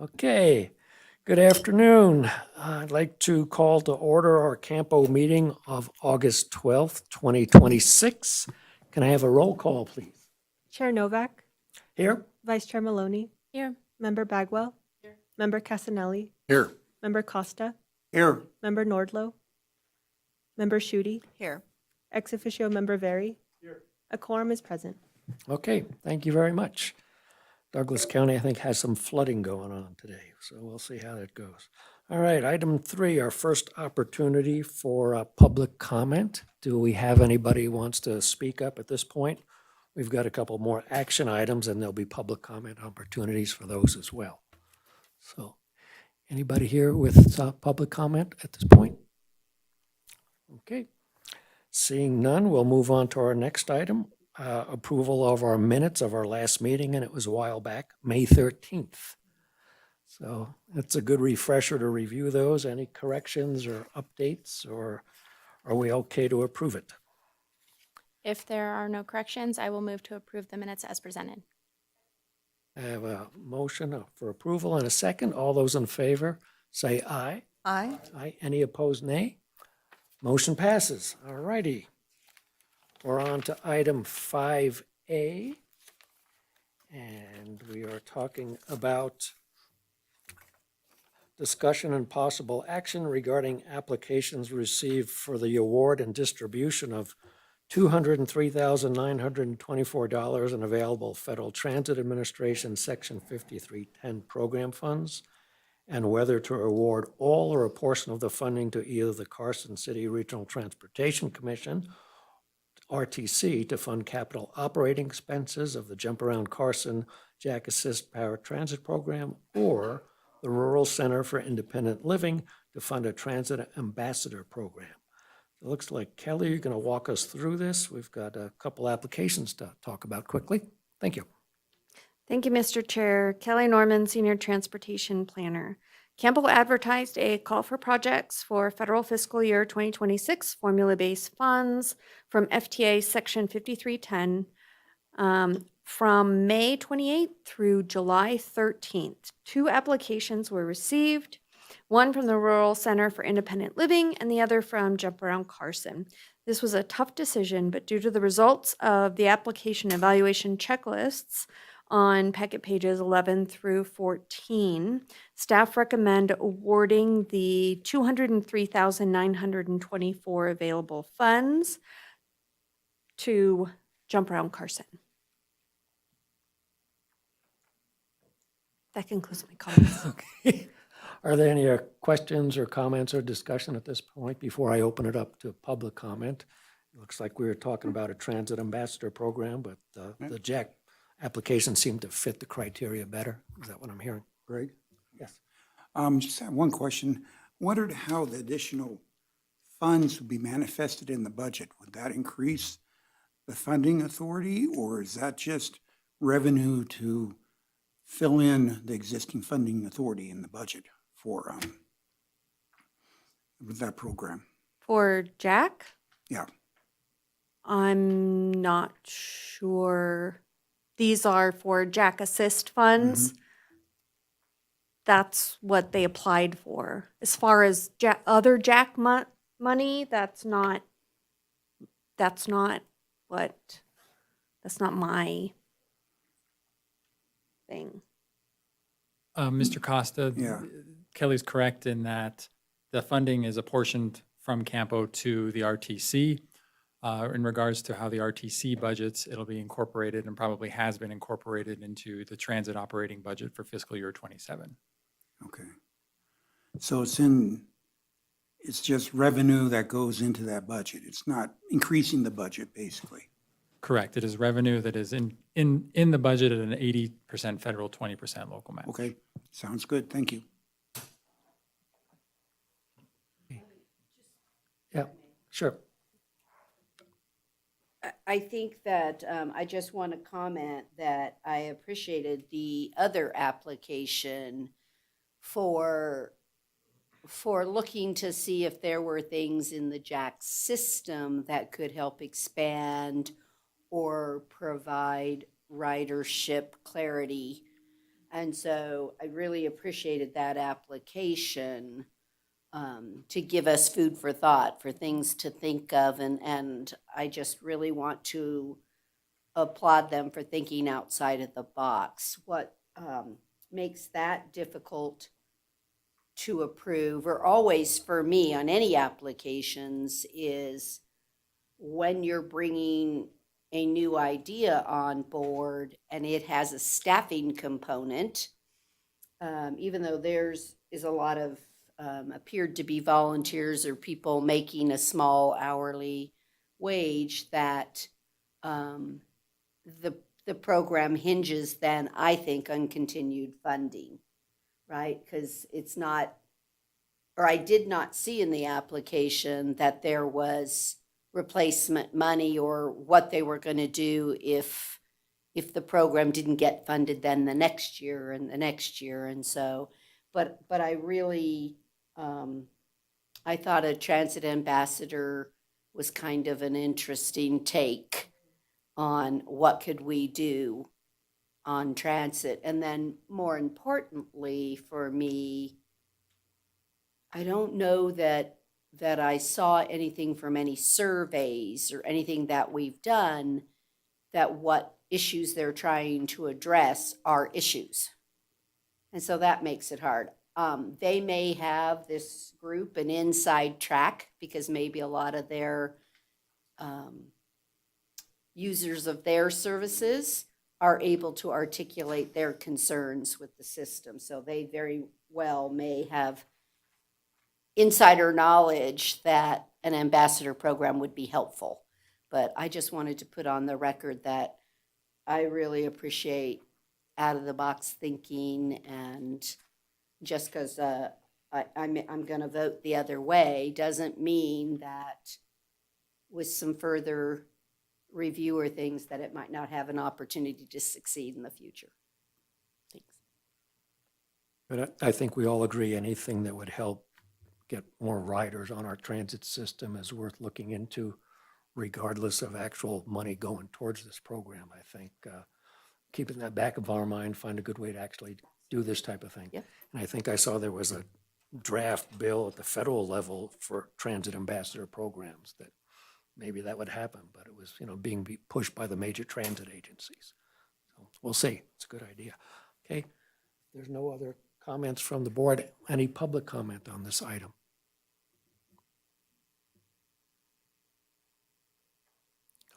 Okay, good afternoon. I'd like to call to order our CAMPO meeting of August 12th, 2026. Can I have a roll call, please? Chair Novak, Here? Vice Chair Maloney, Here. Member Bagwell, Member Casanelli, Here. Member Costa, Here. Member Nordlow, Member Schutte, Here. ex officio Member Vary. A quorum is present. Okay, thank you very much. Douglas County, I think, has some flooding going on today, so we'll see how that goes. All right, item 3, our first opportunity for public comment. Do we have anybody who wants to speak up at this point? We've got a couple more action items, and there'll be public comment opportunities for those as well. So, anybody here with public comment at this point? Okay. Seeing none, we'll move on to our next item, approval of our minutes of our last meeting, and it was a while back, May 13th. So it's a good refresher to review those. Any corrections or updates, or are we okay to approve it? If there are no corrections, I will move to approve the minutes as presented. I have a motion for approval and a second. All those in favor, say aye. Aye. Aye. Any opposed, nay? Motion passes. All righty. We're on to item 5A, and we are talking about discussion and possible action regarding applications received for the award and distribution of $203,924 in available Federal Transit Administration Section 5310 program funds, and whether to award all or a portion of the funding to either the Carson City Regional Transportation Commission, RTC, to fund capital operating expenses of the Jump Around Carson Jack Assist Power Transit Program, or the Rural Center for Independent Living to fund a Transit Ambassador Program. It looks like, Kelly, you're going to walk us through this. We've got a couple applications to talk about quickly. Thank you. Thank you, Mr. Chair. Kelly Norman, Senior Transportation Planner. CAMPO advertised a call for projects for federal fiscal year 2026 formula-based funds from FTA Section 5310 from May 28th through July 13th. 2 applications were received, one from the Rural Center for Independent Living and the other from Jump Around Carson. This was a tough decision, but due to the results of the application evaluation checklists on packet pages 11 through 14, staff recommend awarding the $203,924 available funds to Jump Around Carson. That concludes my comments. Okay. Are there any questions or comments or discussion at this point before I open it up to public comment? It looks like we were talking about a Transit Ambassador Program, but the Jack application seemed to fit the criteria better. Is that what I'm hearing? Greg? Yes. Just have one question. Wondered how the additional funds would be manifested in the budget. Would that increase the funding authority, or is that just revenue to fill in the existing funding authority in the budget for with that program? For Jack, Yeah. I'm not sure. These are for Jack Assist funds. That's what they applied for. As far as other Jack money, that's not my thing. Mr. Costa, Yeah. Kelly's correct in that the funding is apportioned from CAMPO to the RTC. In regards to how the RTC budgets, it'll be incorporated and probably has been incorporated into the transit operating budget for fiscal year 27. Okay. So it's just revenue that goes into that budget. It's not increasing the budget, basically. Correct. It is revenue that is in the budget at an 80% federal, 20% local match. Okay, sounds good. Thank you. Yeah, sure. I think that I just want to comment that I appreciated the other application for looking to see if there were things in the Jack system that could help expand or provide ridership clarity. And so I really appreciated that application to give us food for thought, for things to think of. And I just really want to applaud them for thinking outside of the box. What makes that difficult to approve, or always for me on any applications, is when you're bringing a new idea on board and it has a staffing component, even though theirs is a lot of appeared to be volunteers or people making a small hourly wage, that the program hinges then, I think, on continued funding, right? Because it's not, or I did not see in the application that there was replacement money or what they were going to do if the program didn't get funded then the next year and the next year. And so, but I really, I thought a transit ambassador was kind of an interesting take on what could we do on transit. And then more importantly for me, I don't know that I saw anything from any surveys or anything that we've done that what issues they're trying to address are issues. And so that makes it hard. They may have, this group, an inside track, because maybe a lot of their users of their services are able to articulate their concerns with the system. So they very well may have insider knowledge that an ambassador program would be helpful. But I just wanted to put on the record that I really appreciate out of the box thinking, and just because I'm going to vote the other way doesn't mean that with some further review or things that it might not have an opportunity to succeed in the future. Thanks. But I think we all agree anything that would help get more riders on our transit system is worth looking into, regardless of actual money going towards this program. I think keeping that back of our mind, find a good way to actually do this type of thing. Yep. And I think I saw there was a draft bill at the federal level for transit ambassador programs that maybe that would happen, but it was, being pushed by the major transit agencies. So we'll see. It's a good idea. Okay. There's no other comments from the board. Any public comment on this item?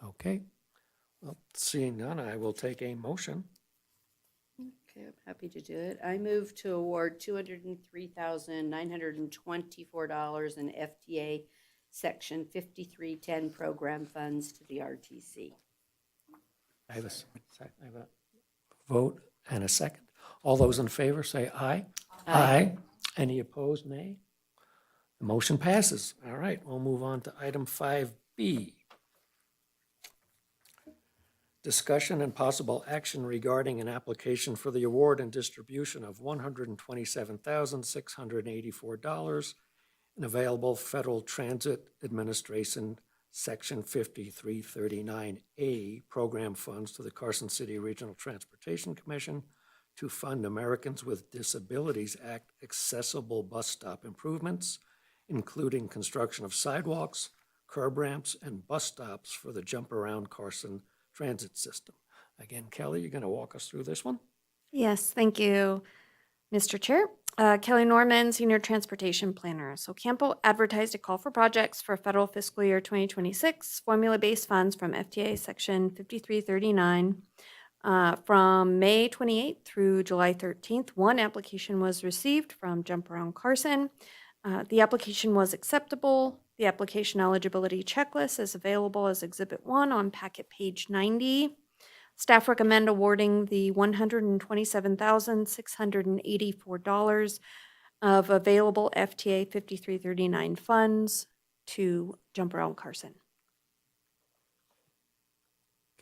Okay. Well, seeing none, I will take a motion. Okay, I'm happy to do it. I move to award $203,924 in FTA Section 5310 program funds to the RTC. I have a vote and a second. All those in favor say aye. Aye. Any opposed, nay? The motion passes. All right, we'll move on to item 5B. Discussion and possible action regarding an application for the award and distribution of $127,684 in available Federal Transit Administration Section 5339A program funds to the Carson City Regional Transportation Commission to fund Americans with Disabilities Act accessible bus stop improvements, including construction of sidewalks, curb ramps, and bus stops for the Jump Around Carson transit system. Again, Kelly, you're going to walk us through this one? Yes, thank you, Mr. Chair. Kelly Norman, Senior Transportation Planner. So CAMPO advertised a call for projects for federal fiscal year 2026 formula-based funds from FTA Section 5339. From May 28th through July 13th, one application was received from Jump Around Carson. The application was acceptable. The application eligibility checklist is available as Exhibit 1 on packet page 90. Staff recommend awarding the $127,684 of available FTA 5339 funds to Jump Around Carson.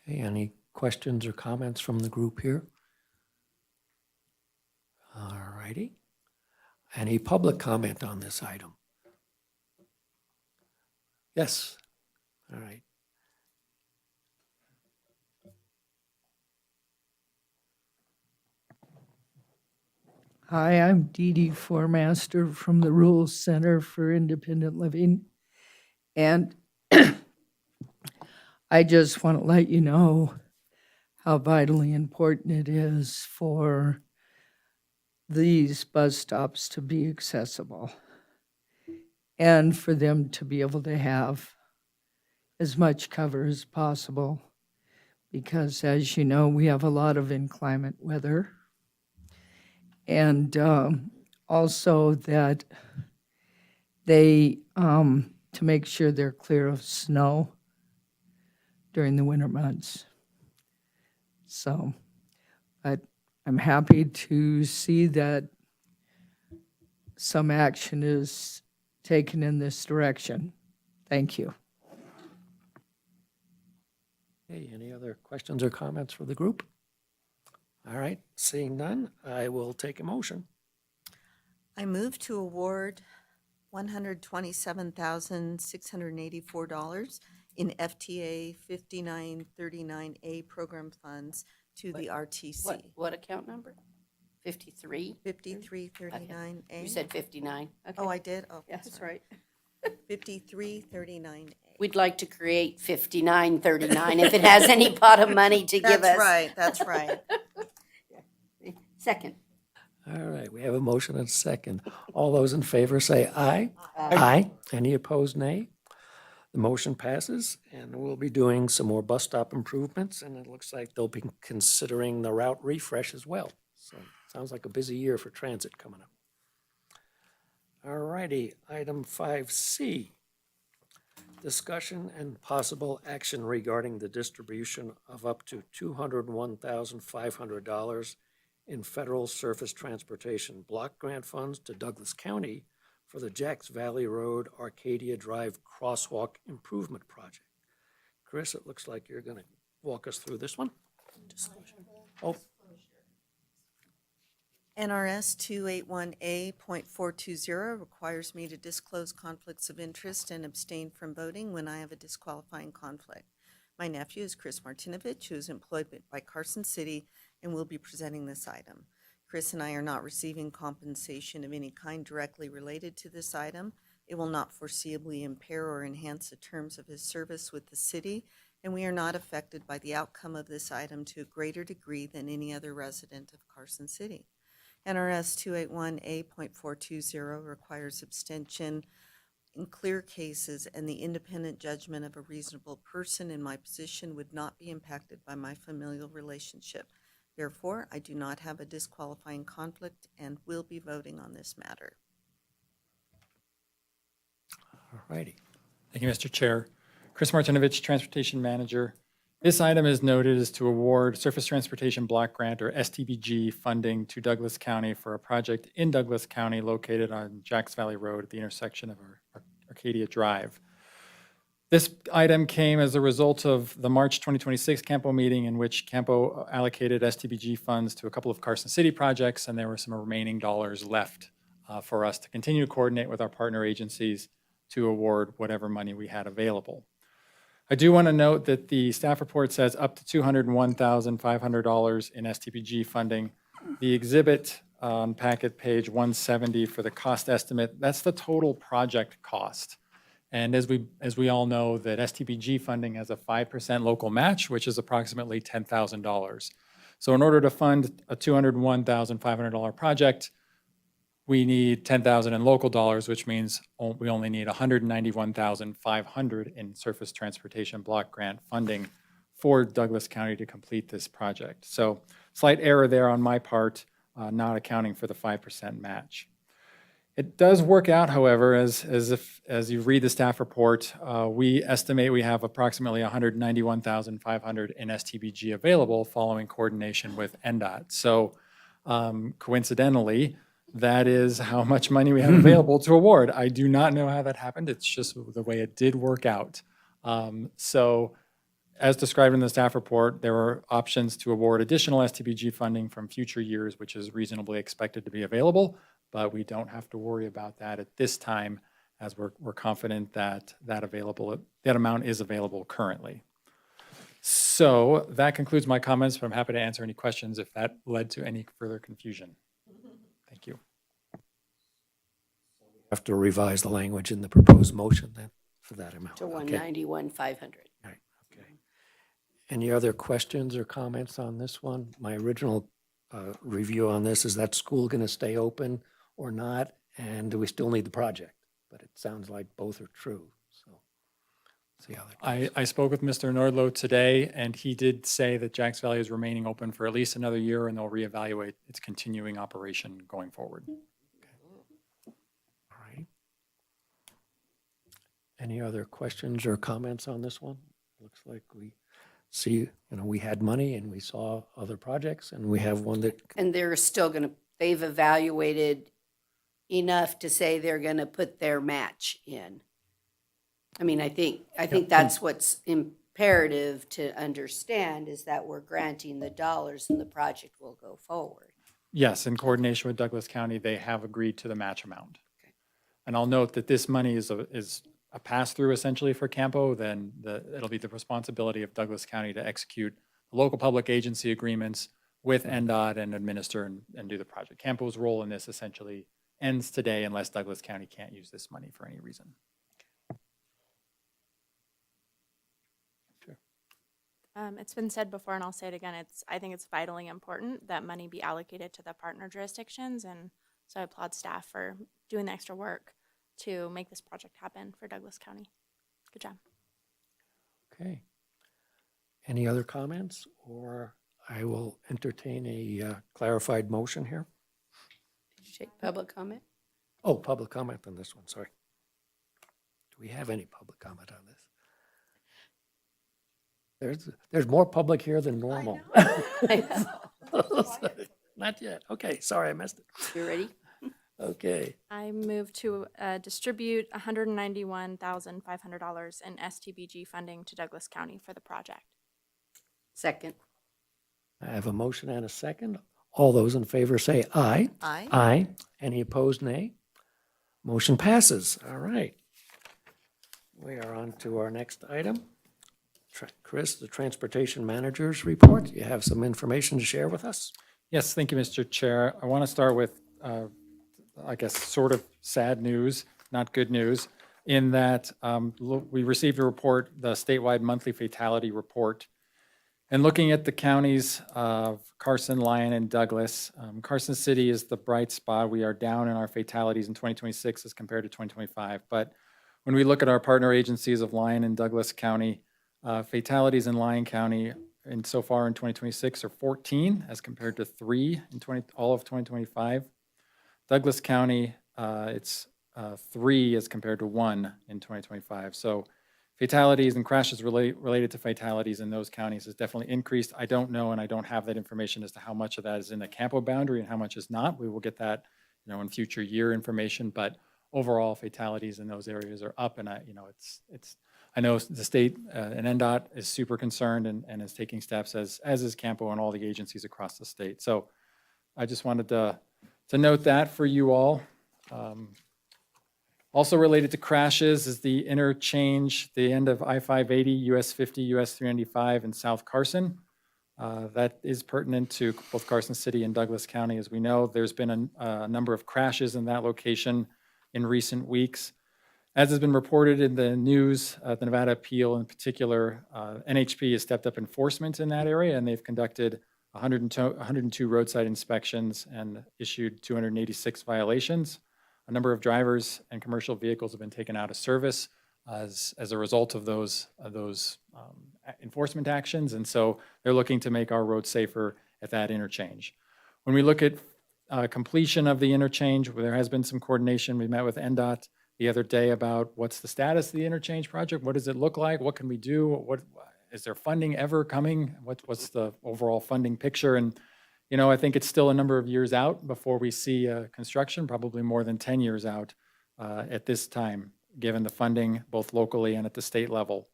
Okay, any questions or comments from the group here? All righty. Any public comment on this item? Yes. All right. Hi, I'm Dee Dee Formaster from the Rural Center for Independent Living. And I just want to let you know how vitally important it is for these bus stops to be accessible and for them to be able to have as much cover as possible. Because as you know, we have a lot of inclement weather. And also that they, to make sure they're clear of snow during the winter months. So, but I'm happy to see that some action is taken in this direction. Thank you. Okay, any other questions or comments for the group? All right, seeing none, I will take a motion. I move to award $127,684 in FTA 5939A program funds to the RTC. What account number? 53? 5339A. You said 59. Okay. Oh, I did? Oh, Yeah, that's sorry. right. 5339A. We'd like to create 5939 if it has any pot of money to give us. That's right, that's right. Second. All right, we have a motion and a second. All those in favor say aye. Aye. Any opposed, nay? The motion passes, and we'll be doing some more bus stop improvements, and it looks like they'll be considering the route refresh as well. So sounds like a busy year for transit coming up. All righty, item 5C. Discussion and possible action regarding the distribution of up to $201,500 in federal surface transportation block grant funds to Douglas County for the Jacks Valley Road Arcadia Drive Crosswalk Improvement Project. Chris, it looks like you're going to walk us through this one. Oh, NRS 281A.420 requires me to disclose conflicts of interest and abstain from voting when I have a disqualifying conflict. My nephew is Chris Martinovich, who is employed by Carson City and will be presenting this item. Chris and I are not receiving compensation of any kind directly related to this item. It will not foreseeably impair or enhance the terms of his service with the city, and we are not affected by the outcome of this item to a greater degree than any other resident of Carson City. NRS 281A.420 requires abstention in clear cases, and the independent judgment of a reasonable person in my position would not be impacted by my familial relationship. Therefore, I do not have a disqualifying conflict and will be voting on this matter. all righty. Thank you, Mr. Chair. Chris Martinovich, Transportation Manager. This item is noted as to award Surface Transportation Block Grant, or STBG, funding to Douglas County for a project in Douglas County located on Jacks Valley Road at the intersection of Arcadia Drive. This item came as a result of the March 2026 CAMPO meeting, in which CAMPO allocated STBG funds to a couple of Carson City projects, and there were some remaining dollars left for us to continue to coordinate with our partner agencies to award whatever money we had available. I do want to note that the staff report says up to $201,500 in STBG funding. The exhibit on packet page 170 for the cost estimate, that's the total project cost. And as we all know, that STBG funding has a 5% local match, which is approximately $10,000. So in order to fund a $201,500 project, we need $10,000 in local dollars, which means we only need $191,500 in surface transportation block grant funding for Douglas County to complete this project. So slight error there on my part, not accounting for the 5% match. It does work out, however, as you read the staff report, we estimate we have approximately $191,500 in STBG available following coordination with NDOT. So coincidentally, that is how much money we have available to award. I do not know how that happened. It's just the way it did work out. So as described in the staff report, there are options to award additional STBG funding from future years, which is reasonably expected to be available, but we don't have to worry about that at this time, as we're confident that that amount is available currently. So that concludes my comments, but I'm happy to answer any questions if that led to any further confusion. Thank you. Have to revise the language in the proposed motion then for that amount. To Okay. 191,500. Right, okay. Any other questions or comments on this one? My original review on this, is that school going to stay open or not? And do we still need the project? But it sounds like both are true, so see how that goes. I spoke with Mr. Nordlow today, and he did say that Jacks Valley is remaining open for at least another year, and they'll reevaluate its continuing operation going forward. All right. Any other questions or comments on this one? Looks like we see, we had money and we saw other projects, and we have one that, And they're still going to, they've evaluated enough to say they're going to put their match in. I mean, I think that's what's imperative to understand, is that we're granting the dollars and the project will go forward. Yes, in coordination with Douglas County, they have agreed to the match amount. And I'll note that this money is a pass-through essentially for Campo. Then it'll be the responsibility of Douglas County to execute the local public agency agreements with NDOT and administer and do the project. Campo's role in this essentially ends today unless Douglas County can't use this money for any reason. It's been said before, and I'll say it again, I think it's vitally important that money be allocated to the partner jurisdictions, and so I applaud staff for doing the extra work to make this project happen for Douglas County. Good job. okay. Any other comments, or I will entertain a clarified motion here? Did you take public comment? Oh, public comment on this one, sorry. Do we have any public comment on this? There's more public here than normal. Not yet. Okay, sorry, I missed it. You ready? Okay, I move to distribute $191,500 in STBG funding to Douglas County for the project. Second. I have a motion and a second. All those in favor say aye. Aye. Aye. Any opposed, nay? Motion passes. All right. We are on to our next item. Chris, the Transportation Manager's Report. You have some information to share with us? Yes, thank you, Mr. Chair. I want to start with, I guess, sort of sad news, not good news, in that we received a report, the statewide monthly fatality report. And looking at the counties of Carson, Lyon, and Douglas, Carson City is the bright spot. We are down in our fatalities in 2026 as compared to 2025. But when we look at our partner agencies of Lyon and Douglas County, fatalities in Lyon County so far in 2026 are 14 as compared to 3 in all of 2025. Douglas County, it's 3 as compared to 1 in 2025. So fatalities and crashes related to fatalities in those counties has definitely increased. I don't know, and I don't have that information as to how much of that is in the Campo boundary and how much is not. We will get that, in future year information. But overall, fatalities in those areas are up, and I know the state and NDOT is super concerned and is taking steps, as is Campo and all the agencies across the state. So I just wanted to note that for you all. Also related to crashes is the interchange, the end of I-580, US 50, US 395 in South Carson. That is pertinent to both Carson City and Douglas County. As we know, there's been a number of crashes in that location in recent weeks. As has been reported in the news, the Nevada appeal in particular, NHP has stepped up enforcement in that area, and they've conducted 102 roadside inspections and issued 286 violations. A number of drivers and commercial vehicles have been taken out of service as a result of those enforcement actions, and so they're looking to make our roads safer at that interchange. When we look at completion of the interchange, there has been some coordination. We met with NDOT the other day about what's the status of the interchange project, what does it look like, what can we do, what is there funding ever coming, what's the overall funding picture? And I think it's still a number of years out before we see construction, probably more than 10 years out at this time, given the funding both locally and at the state level.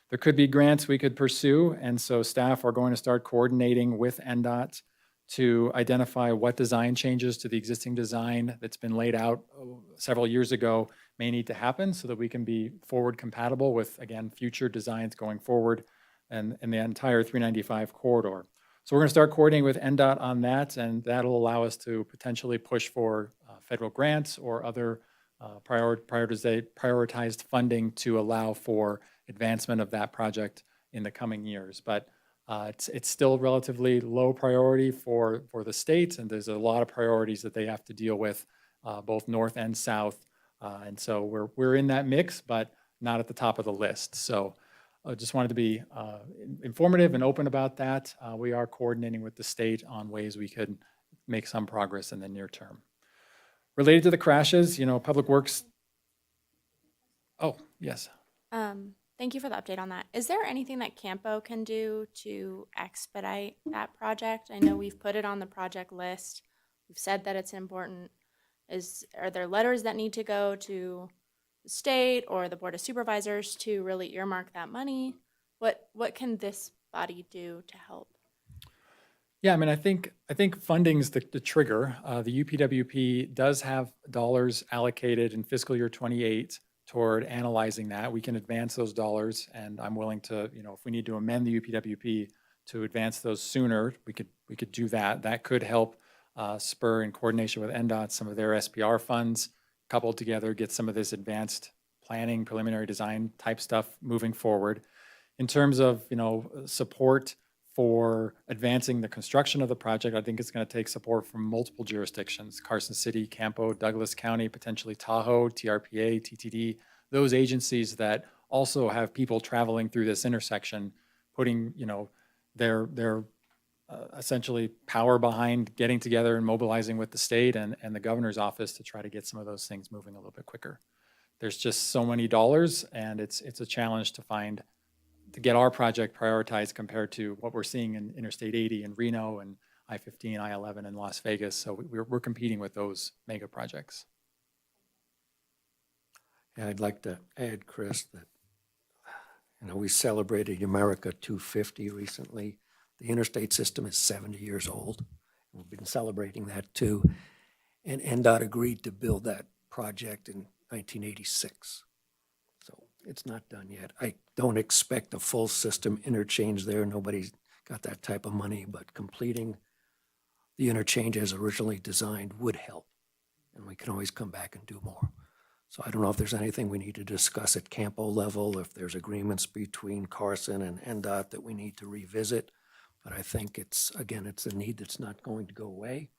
There could be grants we could pursue, and so staff are going to start coordinating with NDOT to identify what design changes to the existing design that's been laid out several years ago may need to happen so that we can be forward compatible with, again, future designs going forward and the entire 395 corridor. So we're going to start coordinating with NDOT on that, and that'll allow us to potentially push for federal grants or other prioritized funding to allow for advancement of that project in the coming years. But it's still relatively low priority for the state, and there's a lot of priorities that they have to deal with, both north and south. And so we're in that mix, but not at the top of the list. So I just wanted to be informative and open about that. We are coordinating with the state on ways we could make some progress in the near term. Related to the crashes, Public Works. Oh, yes. Thank you for the update on that. Is there anything that CAMPO can do to expedite that project? I know we've put it on the project list. We've said that it's important. Are there letters that need to go to the state or the Board of Supervisors to really earmark that money? What can this body do to help? Yeah, I think funding's the trigger. The UPWP does have dollars allocated in fiscal year 28 toward analyzing that. We can advance those dollars, and I'm willing to, if we need to amend the UPWP to advance those sooner, we could do that. That could help spur, in coordination with NDOT, some of their SPR funds coupled together, get some of this advanced planning, preliminary design type stuff moving forward. In terms of, support for advancing the construction of the project, I think it's going to take support from multiple jurisdictions: Carson City, Campo, Douglas County, potentially Tahoe, TRPA, TTD, those agencies that also have people traveling through this intersection, putting, their essentially power behind getting together and mobilizing with the state and the governor's office to try to get some of those things moving a little bit quicker. There's just so many dollars, and it's a challenge to get our project prioritized compared to what we're seeing in Interstate 80 in Reno and I-15, I-11 in Las Vegas. So we're competing with those mega projects. And I'd like to add, Chris, that we celebrated America 250 recently. The interstate system is 70 years old. We've been celebrating that too. And NDOT agreed to build that project in 1986. So it's not done yet. I don't expect a full system interchange there. Nobody's got that type of money, but completing the interchange as originally designed would help. And we can always come back and do more. So I don't know if there's anything we need to discuss at Campo level, if there's agreements between Carson and NDOT that we need to revisit. But I think it's a need that's not going to go away.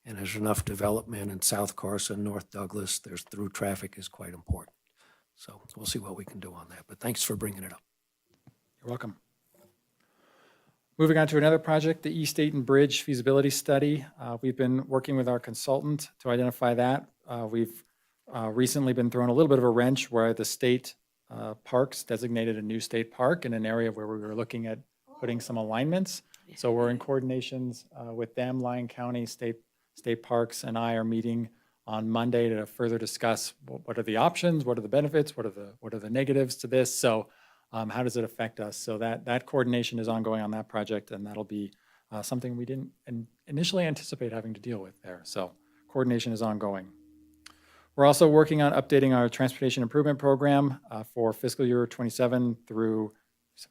And there's enough development in South Carson, North Douglas. There's through traffic is quite important. So we'll see what we can do on that. But thanks for bringing it up. You're welcome. Moving on to another project, the East Dayton Bridge feasibility study. We've been working with our consultant to identify that. We've recently been thrown a little bit of a wrench where the state parks designated a new state park in an area where we were looking at putting some alignments. So we're in coordinations with them. Lyon County State Parks and I are meeting on Monday to further discuss what are the options, what are the benefits, what are the negatives to this. So how does it affect us? So that coordination is ongoing on that project, and that'll be something we didn't initially anticipate having to deal with there. So coordination is ongoing. We're also working on updating our transportation improvement program for fiscal year 27 through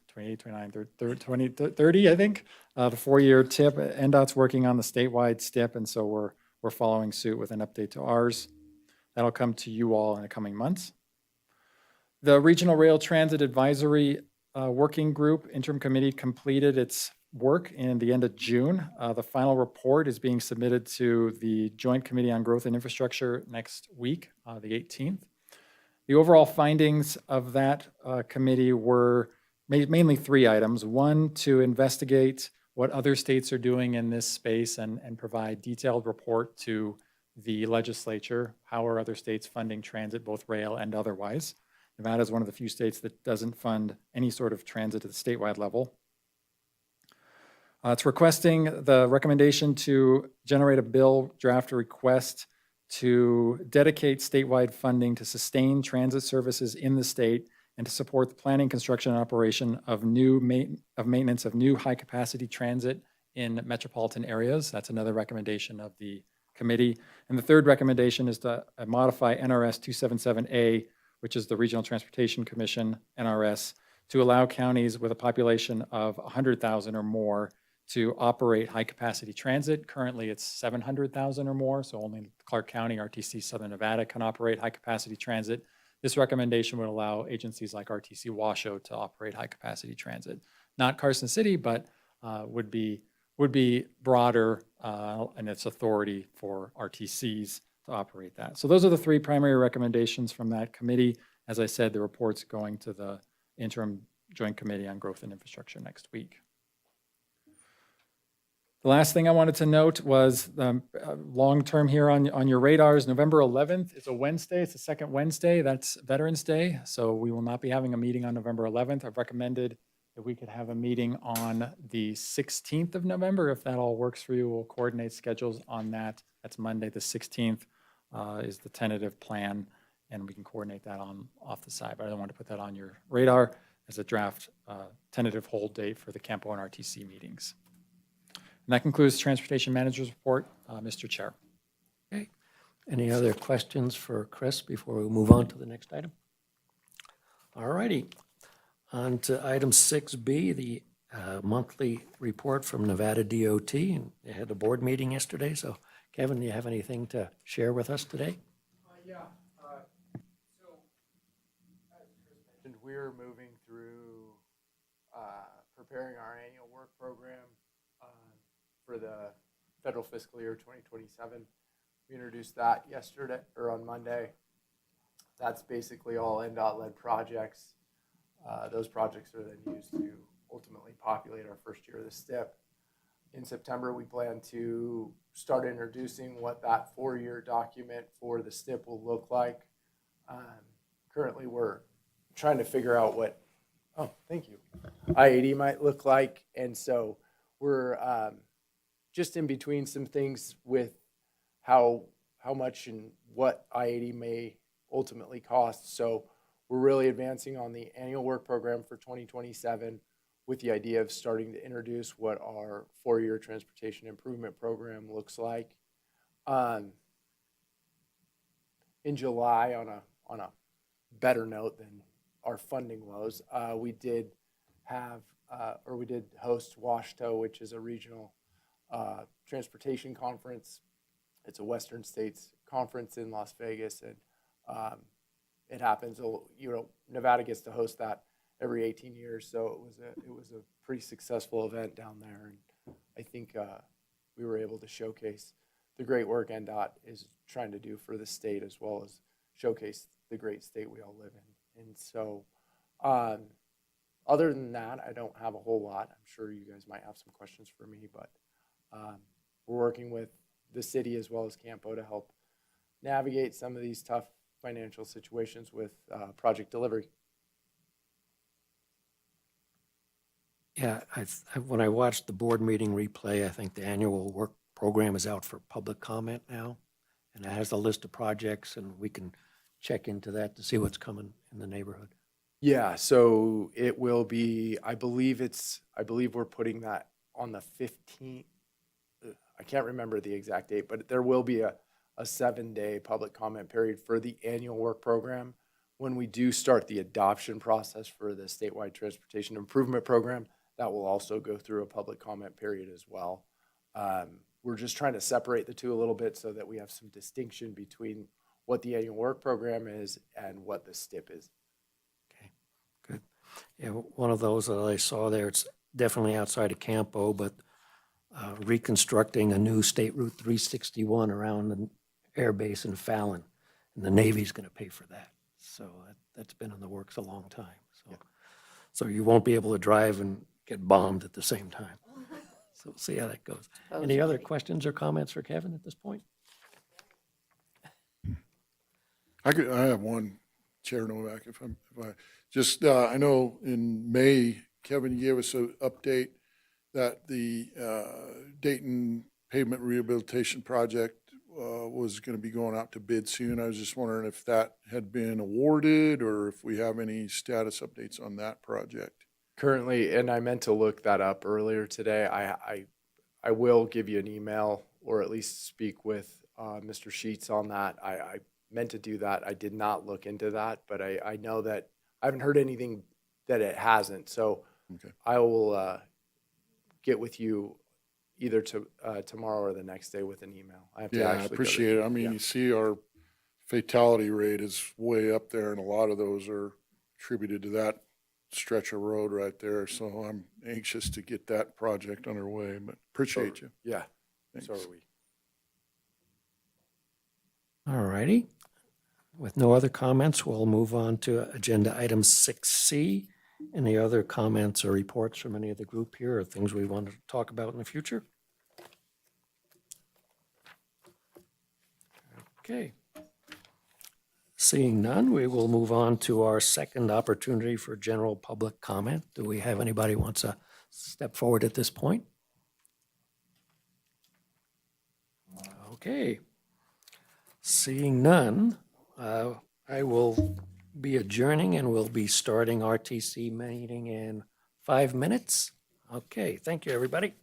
28, 29, 30, 30, I think. The 4-year TIP. NDOT's working on the statewide STIP, and so we're following suit with an update to ours. That'll come to you all in the coming months. The Regional Rail Transit Advisory Working Group Interim Committee completed its work in the end of June. The final report is being submitted to the Joint Committee on Growth and Infrastructure next week, the 18th. The overall findings of that committee were mainly 3 items. 1, to investigate what other states are doing in this space and provide detailed report to the legislature. How are other states funding transit, both rail and otherwise? Nevada is one of the few states that doesn't fund any sort of transit at the statewide level. It's requesting the recommendation to generate a bill draft request to dedicate statewide funding to sustain transit services in the state and to support the planning, construction, and operation of maintenance of new high-capacity transit in metropolitan areas. That's another recommendation of the committee. And the third recommendation is to modify NRS 277A, which is the Regional Transportation Commission, NRS, to allow counties with a population of 100,000 or more to operate high-capacity transit. Currently, it's 700,000 or more, so only Clark County, RTC Southern Nevada can operate high-capacity transit. This recommendation would allow agencies like RTC Washoe to operate high-capacity transit. Not Carson City, but would be broader in its authority for RTCs to operate that. So those are the three primary recommendations from that committee. As I said, the report's going to the interim Joint Committee on Growth and Infrastructure next week. The last thing I wanted to note was long-term here on your radars, November 11th is a Wednesday. It's the second Wednesday. That's Veterans Day. So we will not be having a meeting on November 11th. I've recommended that we could have a meeting on the 16th of November. If that all works for you, we'll coordinate schedules on that. That's Monday, the 16th is the tentative plan, and we can coordinate that off the side. But I don't want to put that on your radar as a draft tentative hold date for the CAMPO and RTC meetings. And that concludes the Transportation Manager's Report, Mr. Chair. Okay. Any other questions for Chris before we move on to the next item? All righty. On to item 6B, the monthly report from Nevada DOT. And they had a board meeting yesterday. So, Kevin, do you have anything to share with us today? Yeah. So, as Chris mentioned, we're moving through preparing our annual work program for the federal fiscal year 2027. We introduced that yesterday or on Monday. That's basically all NDOT-led projects. Those projects are then used to ultimately populate our first year of the STIP. In September, we plan to start introducing what that 4-year document for the STIP will look like. Currently, we're trying to figure out what, thank you, I-80 might look like. And so we're just in between some things with how much and what I-80 may ultimately cost. So we're really advancing on the annual work program for 2027 with the idea of starting to introduce what our 4-year transportation improvement program looks like. In July, on a better note than our funding woes, we did host WashTow, which is a regional transportation conference. It's a Western States conference in Las Vegas, and it happens. Nevada gets to host that every 18 years, so it was a pretty successful event down there, and I think we were able to showcase the great work NDOT is trying to do for the state, as well as showcase the great state we all live in. And so, other than that, I don't have a whole lot. I'm sure you guys might have some questions for me, but we're working with the city as well as CAMPO to help navigate some of these tough financial situations with project delivery. Yeah, when I watched the board meeting replay, I think the annual work program is out for public comment now. And it has a list of projects, and we can check into that to see what's coming in the neighborhood. Yeah, so it will be, I believe we're putting that on the 15th. I can't remember the exact date, but there will be a 7-day public comment period for the annual work program. When we do start the adoption process for the statewide transportation improvement program, that will also go through a public comment period as well. We're just trying to separate the two a little bit so that we have some distinction between what the annual work program is and what the STIP is. Okay, good. Yeah, one of those that I saw there, it's definitely outside of Campo, but reconstructing a new State Route 361 around the air base in Fallon, and the Navy's going to pay for that. So that's been in the works a long time. So you won't be able to drive and get bombed at the same time. So we'll see how that goes. Any other questions or comments for Kevin at this point? I have one, Chair Novak, if I I know in May, Kevin, you gave us an update that the Dayton pavement rehabilitation project was going to be going out to bid soon. I was just wondering if that had been awarded or if we have any status updates on that project. Currently, and I meant to look that up earlier today, I will give you an email or at least speak with Mr. Sheets on that. I meant to do that. I did not look into that, but I know that I haven't heard anything that it hasn't. So Okay. I will get with you either tomorrow or the next day with an email. I have to Yeah, I actually go to- appreciate it. I mean, yeah. you see our fatality rate is way up there, and a lot of those are attributed to that stretch of road right there. So I'm anxious to get that project underway, but appreciate you. Yeah, Thanks. so are we. All righty. With no other comments, we'll move on to agenda item 6C. Any other comments or reports from any of the group here or things we want to talk about in the future? Okay. Seeing none, we will move on to our second opportunity for general public comment. Do we have anybody who wants to step forward at this point? Okay. Seeing none, I will be adjourning and we'll be starting RTC meeting in 5 minutes. Okay, thank you, everybody.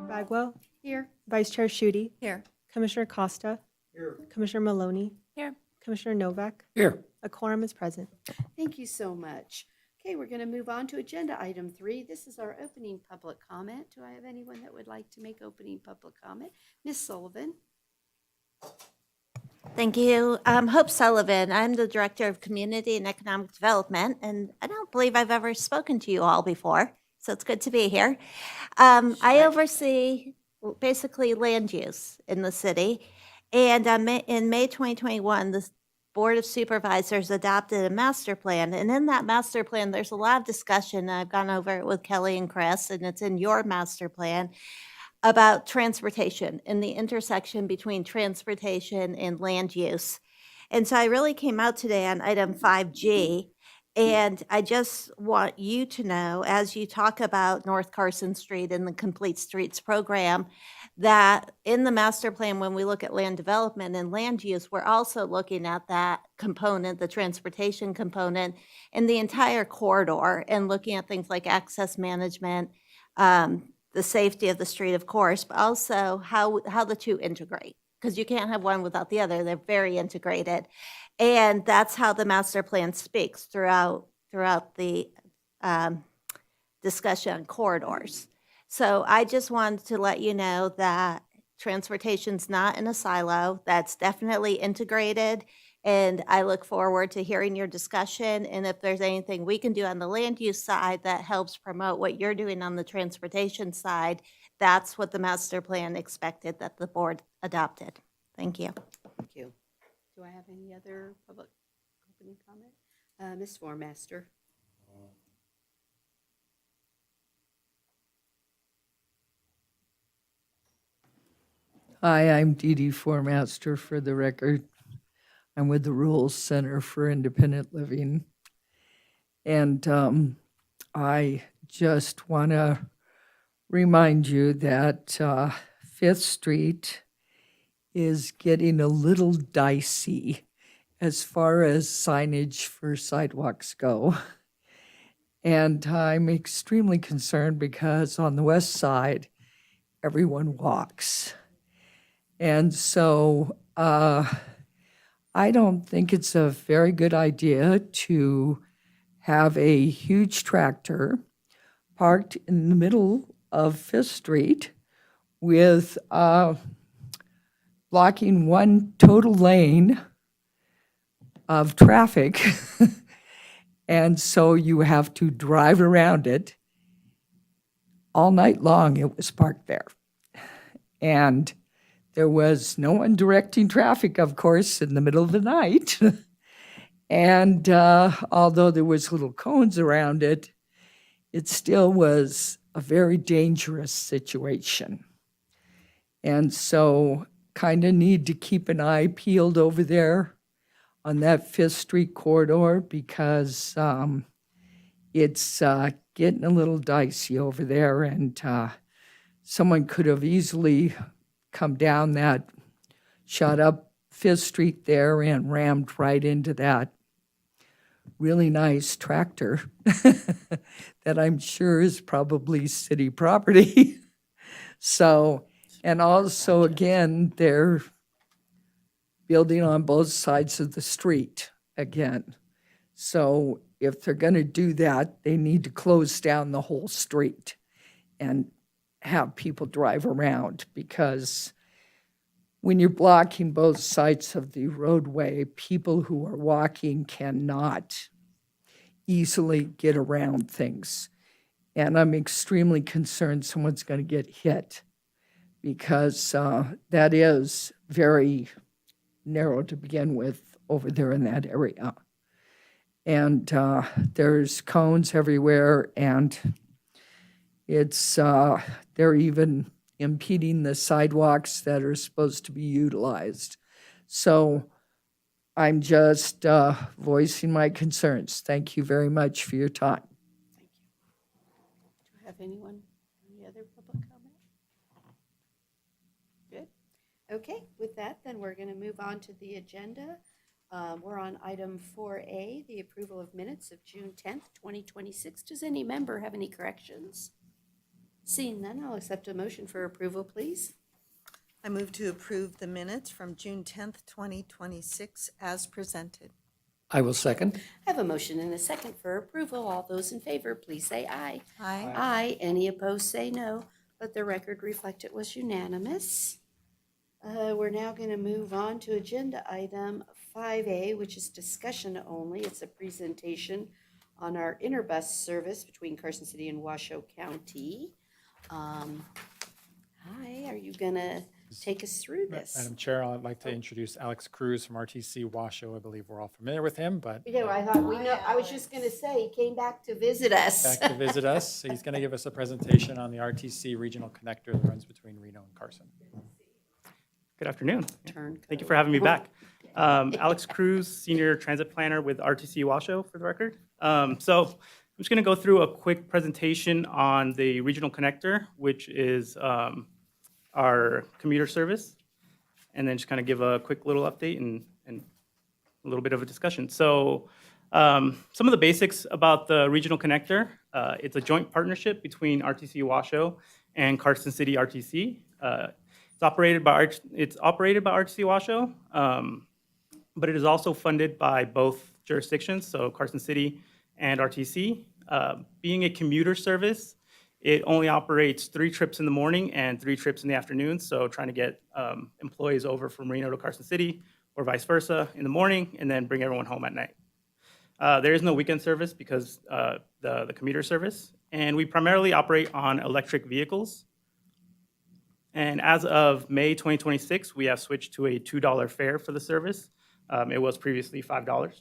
Bagwell, Here. Vice Chair Shudy, Here. Commissioner Costa. Here. Commissioner Maloney, Here. Commissioner Novak. Here. A quorum is present. Thank you so much. Okay, we're going to move on to agenda item 3. This is our opening public comment. Do I have anyone that would like to make opening public comment? Ms. Sullivan? Thank you. Hope Sullivan. I'm the Director of Community and Economic Development, and I don't believe I've ever spoken to you all before, so it's good to be here. I oversee basically land use in the city, and in May 2021, the Board of Supervisors adopted a master plan, and in that master plan, there's a lot of discussion. I've gone over it with Kelly and Chris, and it's in your master plan, about transportation and the intersection between transportation and land use. And so I really came out today on item 5G. And I just want you to know, as you talk about North Carson Street and the Complete Streets program, that in the master plan, when we look at land development and land use, we're also looking at that component, the transportation component, in the entire corridor, and looking at things like access management, the safety of the street, of course, but also how the two integrate, because you can't have one without the other. They're very integrated. And that's how the master plan speaks throughout the discussion on corridors. So I just wanted to let you know that transportation's not in a silo. That's definitely integrated. And I look forward to hearing your discussion. And if there's anything we can do on the land use side that helps promote what you're doing on the transportation side, that's what the master plan expected that the board adopted. Thank you. Thank you. Do I have any other public opening comment? Ms. Formaster? Hi, I'm Dee Dee Formaster for the record. I'm with the Rules Center for Independent Living. And I just want to remind you that Fifth Street is getting a little dicey as far as signage for sidewalks go. And I'm extremely concerned because on the west side, everyone walks. And so I don't think it's a very good idea to have a huge tractor parked in the middle of Fifth Street with blocking one total lane of traffic. And so you have to drive around it. All night long, it was parked there. And there was no one directing traffic, of course, in the middle of the night. And although there was little cones around it, it still was a very dangerous situation. And so kind of need to keep an eye peeled over there on that Fifth Street corridor because it's getting a little dicey over there, and someone could have easily come down that, shot up Fifth Street there and rammed right into that really nice tractor that I'm sure is probably city property. So, and also again, they're building on both sides of the street again. So if they're going to do that, they need to close down the whole street and have people drive around, because when you're blocking both sides of the roadway, people who are walking cannot easily get around things. And I'm extremely concerned someone's going to get hit, because that is very narrow to begin with over there in that area. And there's cones everywhere, and it's they're even impeding the sidewalks that are supposed to be utilized. So I'm just voicing my concerns. Thank you very much for your time. Thank you. Do I have any other public comment? Good. Okay, with that, then we're going to move on to the agenda. We're on item 4A, the approval of minutes of June 10th, 2026. Does any member have any corrections? Seeing none, I'll accept a motion for approval, please. I move to approve the minutes from June 10th, 2026 as presented. I will second. I have a motion and a second for approval. All those in favor, please say aye. Aye. Aye. Any opposed, say no. Let the record reflect it was unanimous. We're now going to move on to agenda item 5A, which is discussion only. It's a presentation on our interbus service between Carson City and Washoe County. Hi, are you going to take us through this? Madam Chair, I'd like to introduce Alex Cruz from RTC Washoe. I believe we're all familiar with him, but Yeah, I thought we know. I was just going to say, he came back to visit us. back to visit us. He's going to give us a presentation on the RTC regional connector that runs between Reno and Carson. Good afternoon. Turn Thank you for having me back. Alex Cruz, Senior Transit Planner with RTC Washoe, for the record. So I'm just going to go through a quick presentation on the Regional Connector, which is our commuter service, and then just kind of give a quick little update and a little bit of a discussion. So some of the basics about the Regional Connector. It's a joint partnership between RTC Washoe and Carson City RTC. It's operated by RTC Washoe, but it is also funded by both jurisdictions, so Carson City and RTC. Being a commuter service, it only operates 3 trips in the morning and 3 trips in the afternoon, so trying to get employees over from Reno to Carson City or vice versa in the morning and then bring everyone home at night. There is no weekend service because the commuter service, and we primarily operate on electric vehicles. And as of May 2026, we have switched to a $2 fare for the service. It was previously $5.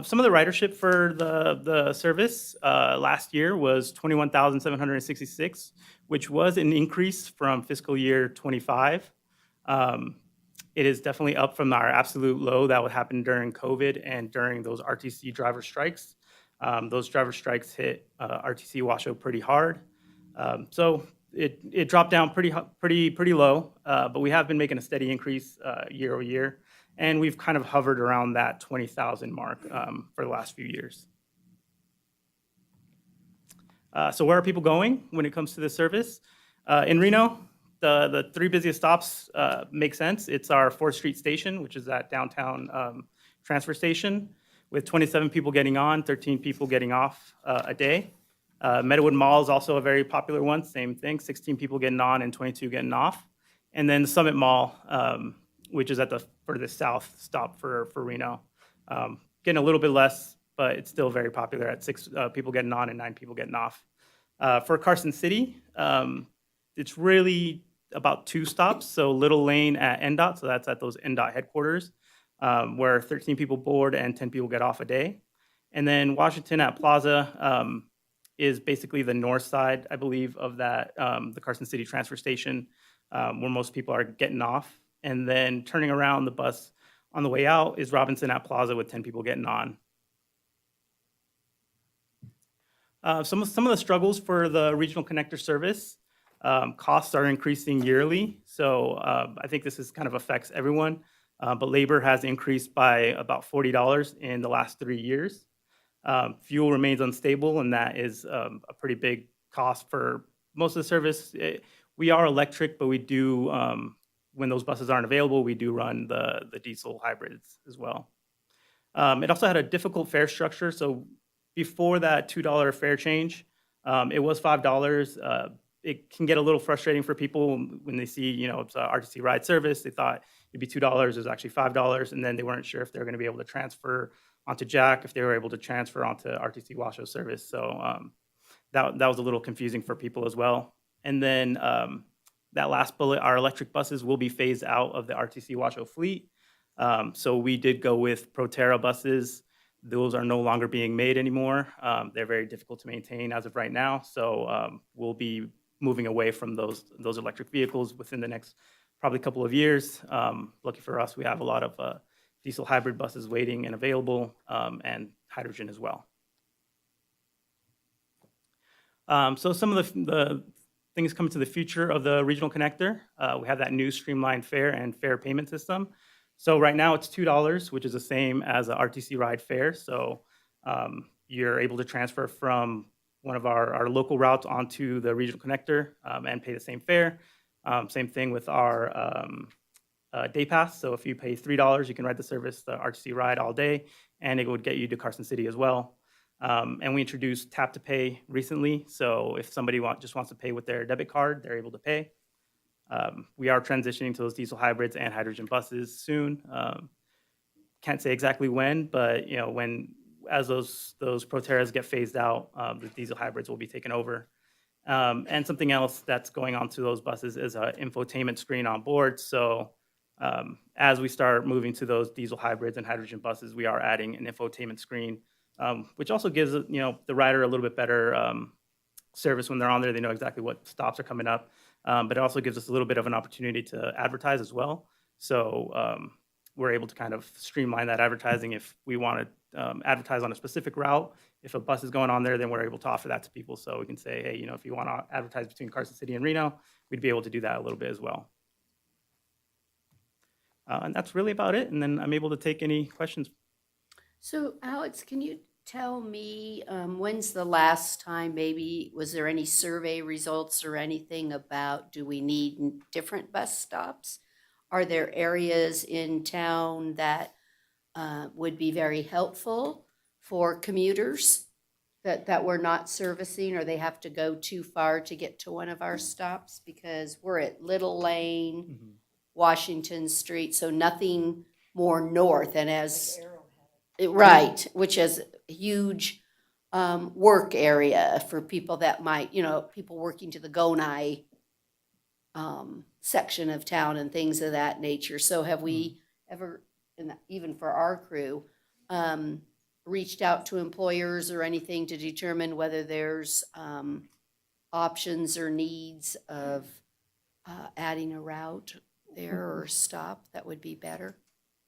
Some of the ridership for the service last year was 21,766, which was an increase from fiscal year 25. It is definitely up from our absolute low that would happen during COVID and during those RTC driver strikes. Those driver strikes hit RTC Washoe pretty hard. So it dropped down pretty low, but we have been making a steady increase year over year, and we've kind of hovered around that 20,000 mark for the last few years. So where are people going when it comes to this service? In Reno, the 3 busiest stops make sense. It's our 4th Street station, which is that downtown transfer station, with 27 people getting on, 13 people getting off a day. Meadowood Mall is also a very popular one, same thing, 16 people getting on and 22 getting off. And then the Summit Mall, which is at the furthest south stop for Reno. Getting a little bit less, but it's still very popular at 6 people getting on and 9 people getting off. For Carson City, it's really about 2 stops. So Little Lane at NDOT, so that's at those NDOT headquarters, where 13 people board and 10 people get off a day. And then Washington at Plaza is basically the north side, I believe, of that, the Carson City transfer station, where most people are getting off. And then turning around the bus on the way out is Robinson at Plaza with 10 people getting on. Some of the struggles for the Regional Connector service, costs are increasing yearly. So I think this kind of affects everyone, but labor has increased by about $40 in the last 3 years. Fuel remains unstable, and that is a pretty big cost for most of the service. We are electric, but we do, when those buses aren't available, we do run the diesel hybrids as well. It also had a difficult fare structure. So before that $2 fare change, it was $5. It can get a little frustrating for people when they see, it's a RTC ride service. They thought it'd be $2, it was actually $5, and then they weren't sure if they were going to be able to transfer onto Jack, if they were able to transfer onto RTC Washoe service. So that was a little confusing for people as well. And then that last bullet, our electric buses will be phased out of the RTC Washoe fleet. So we did go with Proterra buses. Those are no longer being made anymore. They're very difficult to maintain as of right now. So we'll be moving away from those electric vehicles within the next probably couple of years. Lucky for us, we have a lot of diesel hybrid buses waiting and available, and hydrogen as well. So some of the things coming to the future of the Regional Connector, we have that new streamlined fare and fare payment system. So right now it's $2, which is the same as a RTC ride fare. So you're able to transfer from one of our local routes onto the Regional Connector and pay the same fare. Same thing with our day pass. So if you pay $3, you can ride the service, the RTC ride all day, and it would get you to Carson City as well. And we introduced tap to pay recently. So if somebody just wants to pay with their debit card, they're able to pay. We are transitioning to those diesel hybrids and hydrogen buses soon. Can't say exactly when, but as those Proterras get phased out, the diesel hybrids will be taken over. And something else that's going on to those buses is an infotainment screen on board. So as we start moving to those diesel hybrids and hydrogen buses, we are adding an infotainment screen, which also gives the rider a little bit better service when they're on there. They know exactly what stops are coming up, but it also gives us a little bit of an opportunity to advertise as well. So we're able to kind of streamline that advertising. If we want to advertise on a specific route, if a bus is going on there, then we're able to offer that to people. So we can say, hey, if you want to advertise between Carson City and Reno, we'd be able to do that a little bit as well. And that's really about it. And then I'm able to take any questions. So Alex, can you tell me, when's the last time, maybe, was there any survey results or anything about, do we need different bus stops? Are there areas in town that would be very helpful for commuters that we're not servicing, or they have to go too far to get to one of our stops? Because we're at Little Lane, Washington Street, so nothing more north, and as, right, which is a huge work area for people that might, people working to the Gonai section of town and things of that nature. So have we ever, and even for our crew, reached out to employers or anything to determine whether there's options or needs of adding a route there or a stop that would be better?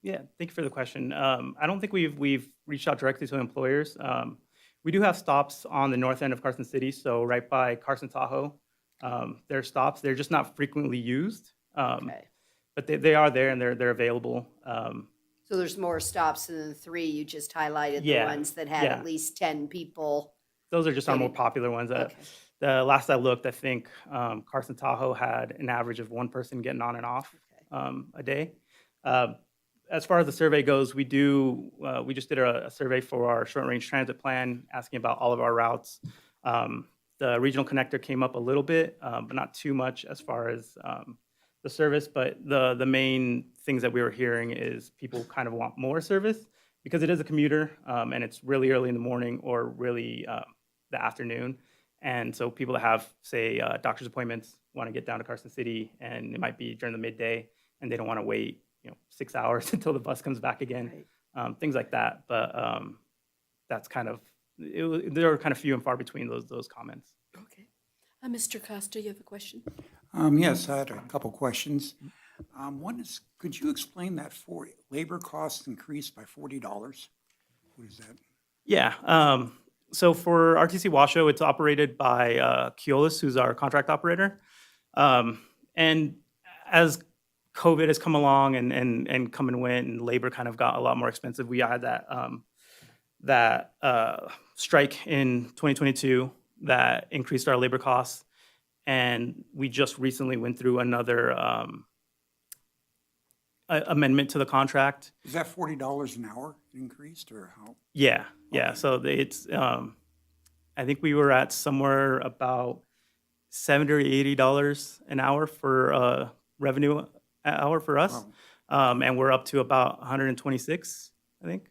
Yeah, thank you for the question. I don't think we've reached out directly to employers. We do have stops on the north end of Carson City, so right by Carson Tahoe. There are stops. They're just not frequently used, Okay. but they are there and they're available. So there's more stops than the three you just highlighted, the Yeah, ones that had yeah. at least 10 people. Those are just our more Maybe. popular ones. Okay. The last I looked, I think Carson Tahoe had an average of one person getting on and off a day. As far as the survey goes, we just did a survey for our short-range transit plan, asking about all of our routes. The regional connector came up a little bit, but not too much as far as the service. But the main things that we were hearing is people kind of want more service because it is a commuter, and it's really early in the morning or really the afternoon. And so people that have, say, doctor's appointments want to get down to Carson City, and it might be during the midday, and they don't want to wait 6 hours until the bus comes back again, things like that. But that's kind of, there are kind of few and far between those comments. Okay. Mr. Costa, you have a question? Yes, I had a couple questions. One is, could you explain that for labor costs increased by $40? What is that? Yeah. So for RTC Washoe, it's operated by Keolis, who's our contract operator. And as COVID has come along and come and went, and labor kind of got a lot more expensive, we had that strike in 2022 that increased our labor costs. And we just recently went through another amendment to the contract. Is that $40 an hour increased, or how? Yeah. Okay. So it's, I think we were at somewhere about $70 or $80 an hour for revenue hour for us. Wow. And we're up to about 126, I think.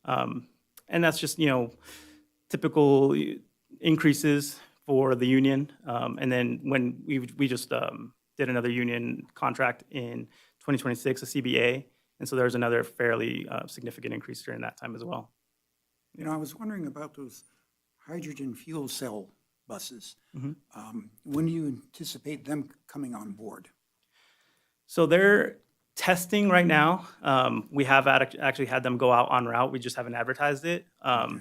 And that's just, typical increases for the union. And then when we just did another union contract in 2026, a CBA. And so there's another fairly significant increase during that time as well. I was wondering about those hydrogen fuel cell buses. Mhm. When do you anticipate them coming on board? So they're testing right now. We have actually had them go out en route. We just haven't advertised it,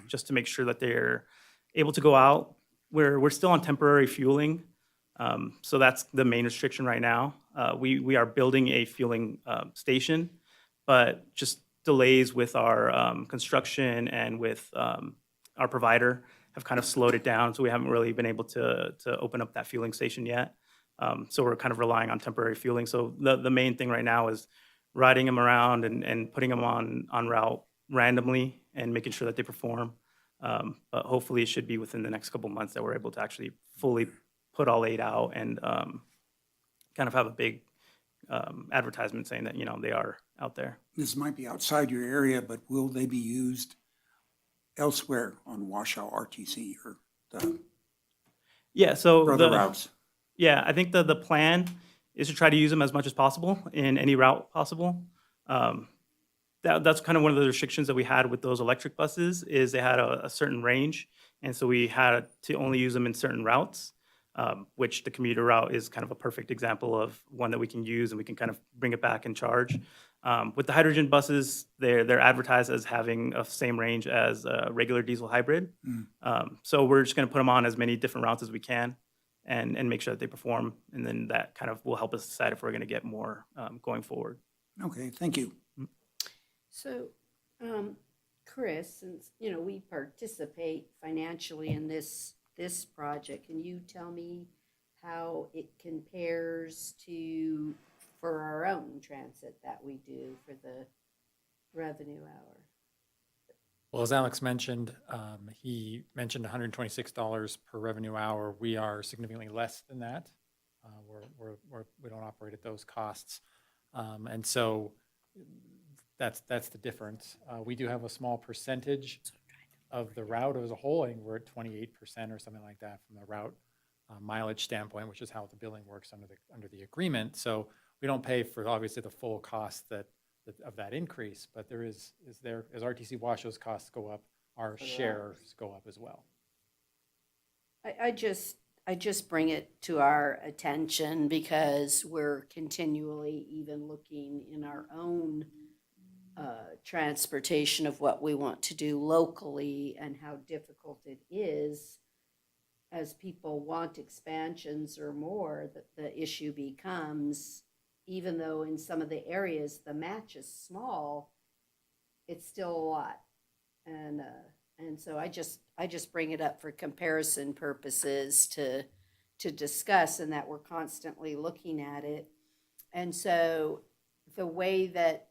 just to make sure that they're able to go out. We're still on temporary fueling, so that's the main restriction right now. We are building a fueling station, but just delays with our construction and with our provider have kind of slowed it down. So we haven't really been able to open up that fueling station yet. So we're kind of relying on temporary fueling. So the main thing right now is riding them around and putting them on route randomly and making sure that they perform. But hopefully it should be within the next couple months that we're able to actually fully put all 8 out and kind of have a big advertisement saying that, they are out there. This might be outside your area, but will they be used elsewhere on Washoe RTC or the Yeah, so other routes? Yeah, I think the plan is to try to use them as much as possible in any route possible. That's kind of one of the restrictions that we had with those electric buses is they had a certain range, and so we had to only use them in certain routes. which the commuter route is kind of a perfect example of one that we can use and we can kind of bring it back and charge. With the hydrogen buses, they're advertised as having a same range as a regular diesel hybrid. So we're just going to put them on as many different routes as we can and make sure that they perform. And then that kind of will help us decide if we're going to get more going forward. Okay, thank you. So, Chris, since, we participate financially in this project, can you tell me how it compares to, for our own transit that we do for the revenue hour? Well, as Alex mentioned, he mentioned $126 per revenue hour. We are significantly less than that. We don't operate at those costs. And so that's the difference. We do have a small percentage of the route as a whole. I think we're at 28% or something like that from the route mileage standpoint, which is how the billing works under the agreement. So we don't pay for obviously the full cost of that increase, but there is as RTC Washoe's costs go up, our shares go up as well. I just bring it to our attention because we're continually even looking in our own transportation of what we want to do locally and how difficult it is as people want expansions or more, that the issue becomes, even though in some of the areas the match is small, it's still a lot. And so I just bring it up for comparison purposes to discuss, and that we're constantly looking at it. And so the way that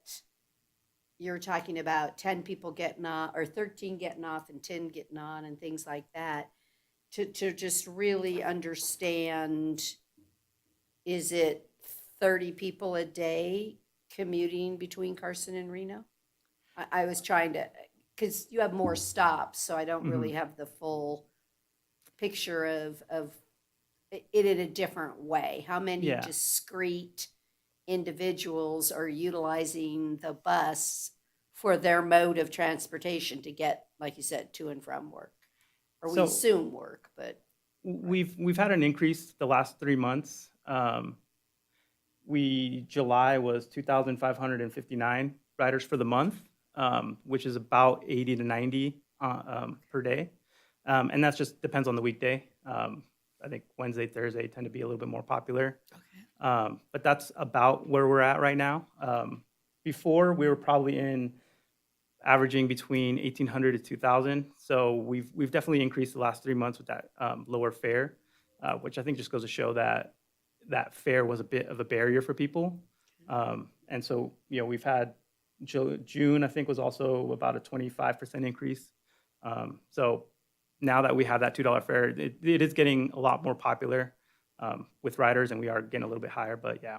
you're talking about 10 people getting off or 13 getting off and 10 getting on and things like that, to just really understand, is it 30 people a day commuting between Carson and Reno? I was trying to, because you have more stops, so I don't really have the full picture of it in a different way. How many Yeah. discrete individuals are utilizing the bus for their mode of transportation to get, like you said, to and from work? Or we So- assume work, but. We've had an increase the last 3 months. July was 2,559 riders for the month, which is about 80 to 90 per day. And that just depends on the weekday. I think Wednesday, Thursday tend to be a little bit more popular. But that's about where we're at right now. Before, we were probably averaging between 1,800 to 2,000. So we've definitely increased the last 3 months with that lower fare, which I think just goes to show that fare was a bit of a barrier for people. And so, we've had June, I think, was also about a 25% increase. So now that we have that $2 fare, it is getting a lot more popular with riders, and we are getting a little bit higher. But yeah,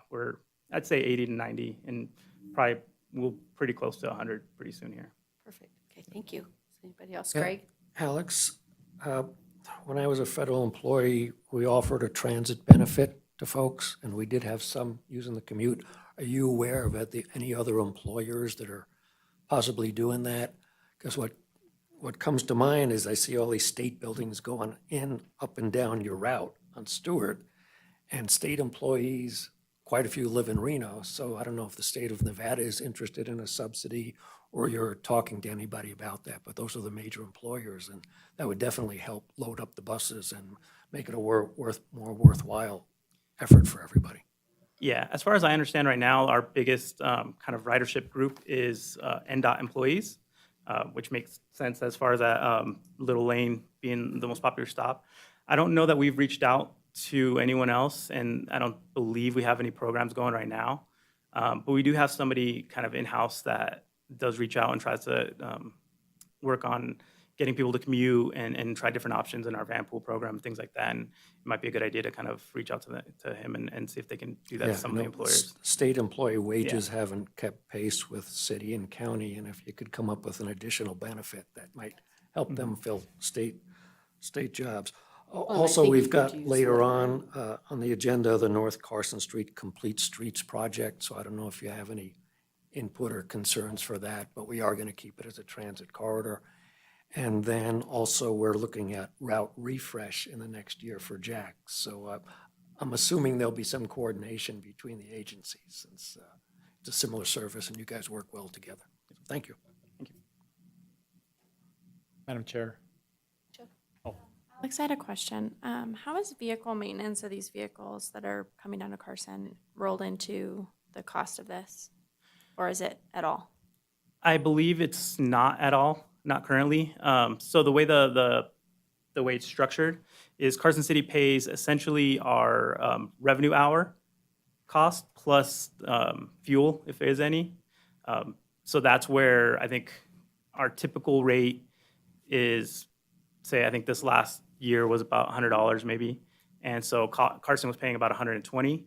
I'd say 80 to 90, and probably we'll pretty close to 100 pretty soon here. Perfect. Okay, thank you. Anybody else? Yeah. Greg? Alex, when I was a federal employee, we offered a transit benefit to folks, and we did have some using the commute. Are you aware of any other employers that are possibly doing that? Because what comes to mind is I see all these state buildings going up and down your route on Stewart, and state employees, quite a few live in Reno, so I don't know if the state of Nevada is interested in a subsidy or you're talking to anybody about that, but those are the major employers, and that would definitely help load up the buses and make it a more worthwhile effort for everybody. Yeah, as far as I understand right now, our biggest kind of ridership group is NDOT employees, which makes sense as far as that Little Lane being the most popular stop. I don't know that we've reached out to anyone else, and I don't believe we have any programs going right now. But we do have somebody kind of in-house that does reach out and tries to work on getting people to commute and try different options in our van pool program, things like that. And it might be a good idea to kind of reach out to him and see if they can do that to some of the employers. State employee wages haven't kept pace with city and county, and if you could come up with an additional benefit, that might help them fill state jobs. Also, think we've you could got use later that. on the agenda, the North Carson Street Complete Streets Project, so I don't know if you have any input or concerns for that, but we are going to keep it as a transit corridor. And then also we're looking at route refresh in the next year for Jack. So I'm assuming there'll be some coordination between the agencies since it's a similar service and you guys work well together. Thank you. Madam Chair. Alex, I had a question. How is vehicle maintenance of these vehicles that are coming down to Carson rolled into the cost of this? Or is it at all? I believe it's not at all, not currently. So the way the way it's structured is Carson City pays essentially our revenue hour cost plus fuel, if there is any. So that's where I think our typical rate is, say, I think this last year was about $100 maybe. And so Carson was paying about 120.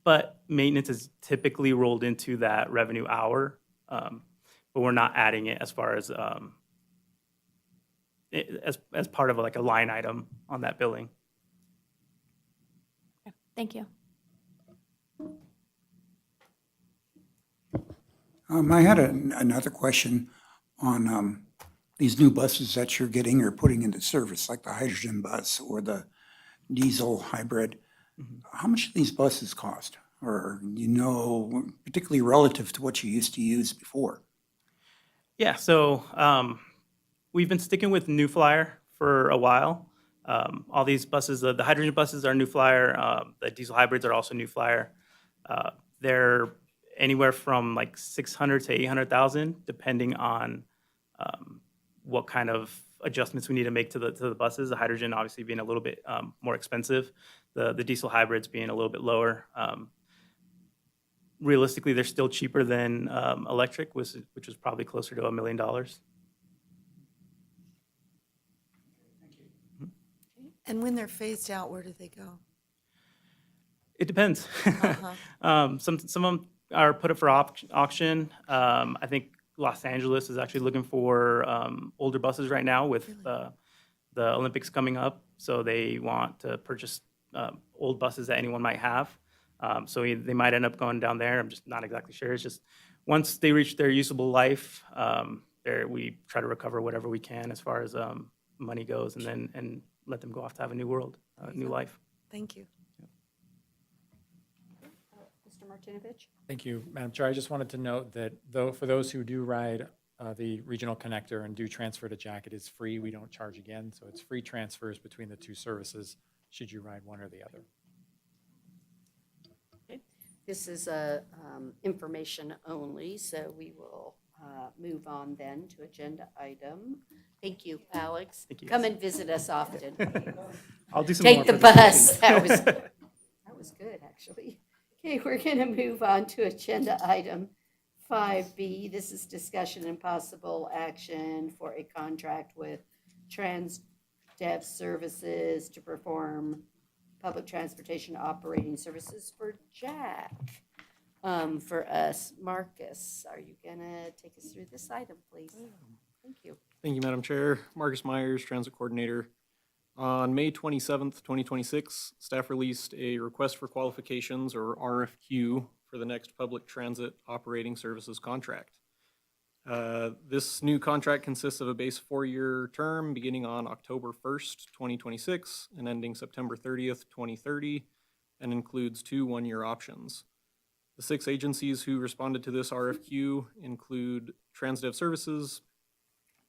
But maintenance is typically rolled into that revenue hour, but we're not adding it as far as as part of like a line item on that billing. Okay, thank you. I had another question on these new buses that you're getting or putting into service, like the hydrogen bus or the diesel hybrid. How much do these buses cost? Or, particularly relative to what you used to use before? Yeah, so we've been sticking with New Flyer for a while. All these buses, the hydrogen buses are New Flyer. The diesel hybrids are also New Flyer. They're anywhere from like 600 to 800,000, depending on what kind of adjustments we need to make to the buses. The hydrogen obviously being a little bit more expensive. The diesel hybrids being a little bit lower. Realistically, they're still cheaper than electric, which is probably closer to $1 million. And when they're phased out, where do they go? It depends. Some of them are put up for auction. I think Los Angeles is actually looking for older buses right now with the Olympics coming up. So they want to purchase old buses that anyone might have. So they might end up going down there. I'm just not exactly sure. It's just once they reach their usable life, we try to recover whatever we can as far as money goes, and let them go off to have a new world, new life. Thank you. Mr. Martinovich? Thank you, Madam Chair. I just wanted to note that for those who do ride the regional connector and do transfer to Jack, it is free. We don't charge again. So it's free transfers between the two services should you ride one or the other. This is information only, so we will move on then to agenda item. Thank you, Alex. Thank you. Come and visit us often. I'll do some more Take the presentations. bus. That was good, actually. Okay, we're going to move on to agenda item 5B. This is discussion and possible action for a contract with TransDev Services to perform public transportation operating services for Jack. For us, Marcus, are you gonna take us through this item, please? Thank you. Thank you, Madam Chair. Marcus Myers, Transit Coordinator. On May 27th, 2026, staff released a request for qualifications, or RFQ, for the next public transit operating services contract. This new contract consists of a base 4-year term beginning on October 1st, 2026 and ending September 30th, 2030, and includes 2 one-year options. The 6 agencies who responded to this RFQ include TransDev Services,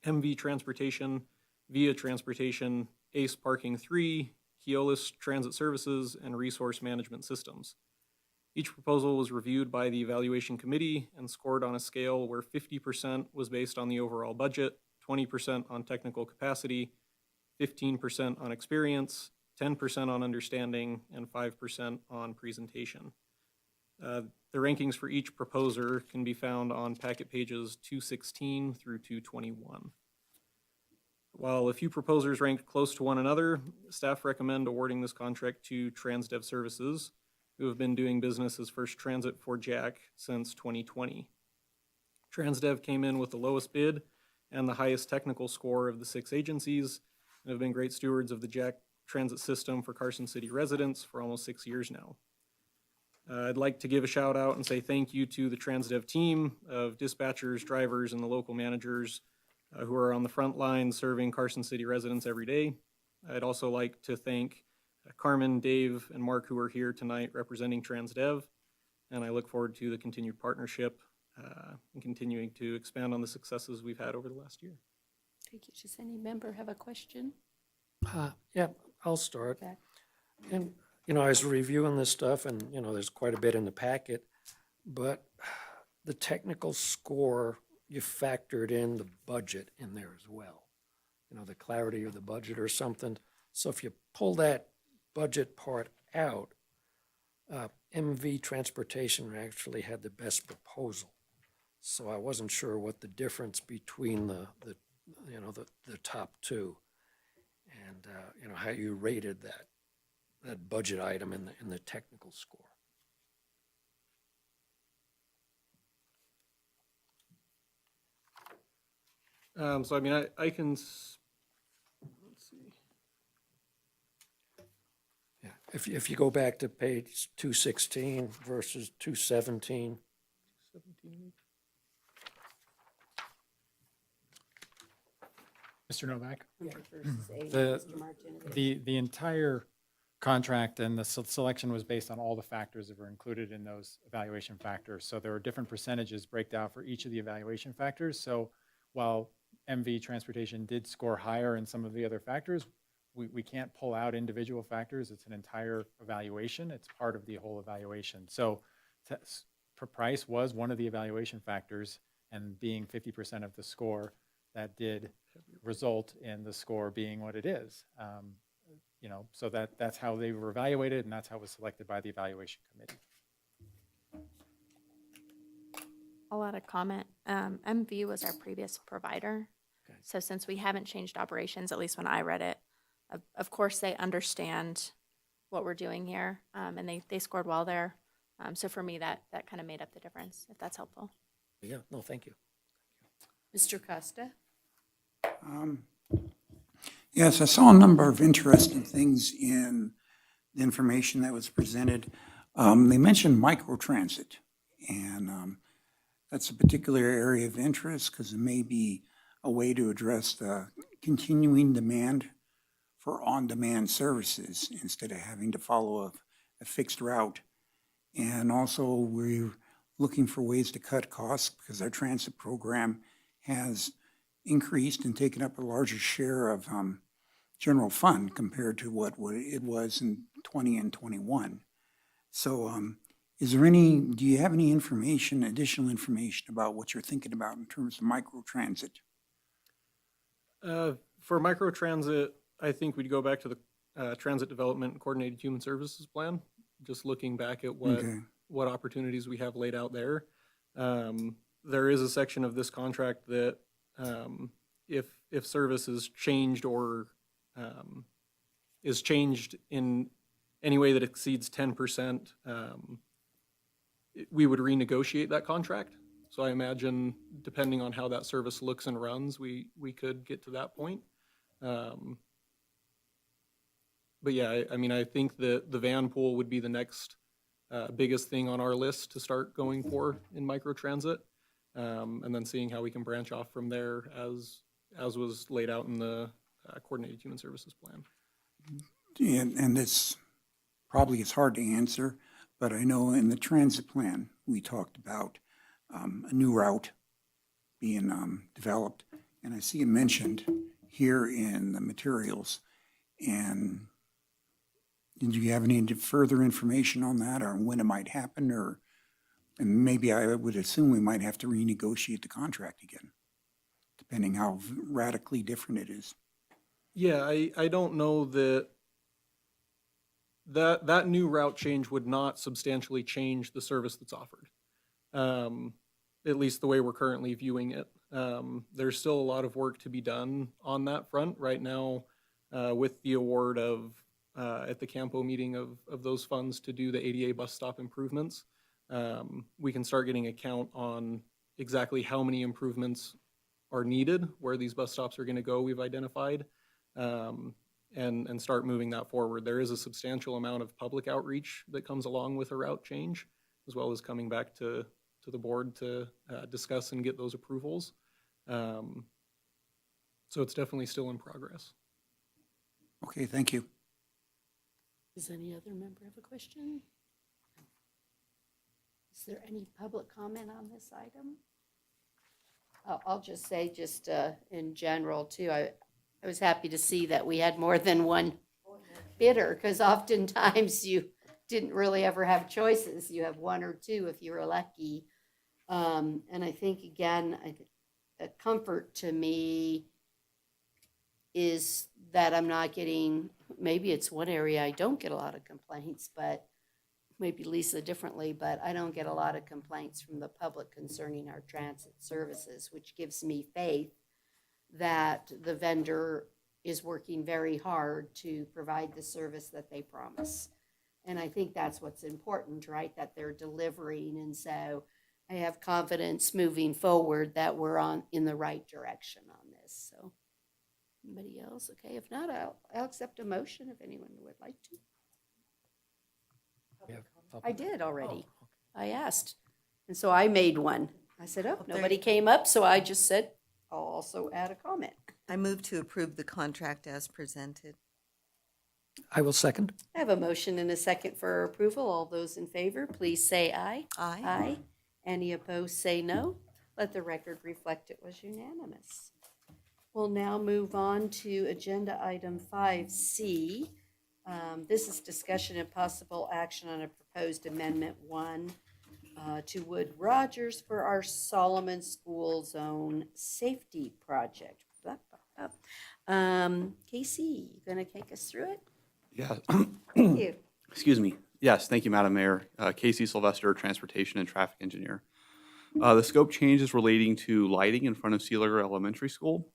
MV Transportation, Via Transportation, ACE Parking 3, Keolis Transit Services, and Resource Management Systems. Each proposal was reviewed by the evaluation committee and scored on a scale where 50% was based on the overall budget, 20% on technical capacity, 15% on experience, 10% on understanding, and 5% on presentation. The rankings for each proposer can be found on packet pages 216 through 221. While a few proposers ranked close to one another, staff recommend awarding this contract to TransDev Services, who have been doing business as First Transit for Jack since 2020. TransDev came in with the lowest bid and the highest technical score of the 6 agencies, and have been great stewards of the Jack transit system for Carson City residents for almost 6 years now. I'd like to give a shout out and say thank you to the TransDev team of dispatchers, drivers, and the local managers who are on the front line serving Carson City residents every day. I'd also like to thank Carmen, Dave, and Mark, who are here tonight representing TransDev, and I look forward to the continued partnership and continuing to expand on the successes we've had over the last year. Thank you. Does any member have a question? Yeah, I'll start. And, I was reviewing this stuff and, there's quite a bit in the packet, but the technical score, you factored in the budget in there as well. The clarity of the budget or something. So if you pull that budget part out, MV Transportation actually had the best proposal. So I wasn't sure what the difference between the top two and, how you rated that budget item in the technical score. So I mean, I can, let's see. Yeah, if you go back to page 216 versus 217. 17. Mr. Novak? Mr. Martinovich. The entire contract and the selection was based on all the factors that were included in those evaluation factors. So there were different percentages breaked out for each of the evaluation factors. So while MV Transportation did score higher in some of the other factors, we can't pull out individual factors. It's an entire evaluation. It's part of the whole evaluation. So price was one of the evaluation factors, and being 50% of the score, that did result in the score being what it is. So that's how they were evaluated, and that's how it was selected by the evaluation committee. I'll add a comment. MV was our previous provider. Okay. So since we haven't changed operations, at least when I read it, of course they understand what we're doing here, and they scored well there. So for me, that kind of made up the difference, if that's helpful. Yeah, no, thank you. Mr. Costa? Yes, I saw a number of interesting things in the information that was presented. They mentioned microtransit, and that's a particular area of interest because it may be a way to address the continuing demand for on-demand services instead of having to follow a fixed route. And also, we're looking for ways to cut costs because our transit program has increased and taken up a larger share of general fund compared to what it was in 20 and 21. So do you have any additional information about what you're thinking about in terms of microtransit? For microtransit, I think we'd go back to the Transit Development and Coordinated Human Services Plan, just looking back at what opportunities we have laid out there. There is a section of this contract that if service is changed or is changed in any way that exceeds 10%, we would renegotiate that contract. So I imagine, depending on how that service looks and runs, we could get to that point. But yeah, I mean, I think that the van pool would be the next biggest thing on our list to start going for in microtransit, and then seeing how we can branch off from there as was laid out in the Coordinated Human Services Plan. And this probably is hard to answer, but I know in the transit plan, we talked about a new route being developed, and I see it mentioned here in the materials. And did you have any further information on that, or when it might happen, and maybe I would assume we might have to renegotiate the contract again, depending how radically different it is. Yeah, I don't know that new route change would not substantially change the service that's offered, at least the way we're currently viewing it. There's still a lot of work to be done on that front right now, with the award of at the CAMPO meeting of those funds to do the ADA bus stop improvements. We can start getting a count on exactly how many improvements are needed, where these bus stops are going to go, we've identified, and start moving that forward. There is a substantial amount of public outreach that comes along with a route change, as well as coming back to the board to discuss and get those approvals. So it's definitely still in progress. Okay, thank you. Does any other member have a question? Is there any public comment on this item? I'll just say, in general too, I was happy to see that we had more than one bidder, because oftentimes you didn't really ever have choices. You have one or two if you were lucky. And I think, again, a comfort to me is that I'm not getting, maybe it's one area I don't get a lot of complaints, but maybe Lisa differently, but I don't get a lot of complaints from the public concerning our transit services, which gives me faith that the vendor is working very hard to provide the service that they promise. And I think that's what's important, right? That they're delivering. And so I have confidence moving forward that we're in the right direction on this. So anybody else? Okay, if not, I'll accept a motion if anyone would like to. We have I public- did already. Oh, okay. I asked. And so I made one. I said, oh, there- nobody came up, so I just said, I'll also add a comment. I move to approve the contract as presented. I will second. I have a motion and a second for approval. All those in favor, please say aye. Aye. Aye. Any opposed, say no. Let the record reflect it was unanimous. We'll now move on to agenda item 5C. This is discussion and possible action on a proposed amendment 1 to Wood Rogers for our Solomon School Zone Safety Project. Casey, you gonna take us through it? Yeah. Thank you. Excuse me. Yes, thank you, Madam Mayor. Casey Sylvester, Transportation and Traffic Engineer. The scope change is relating to lighting in front of Sealiger Elementary School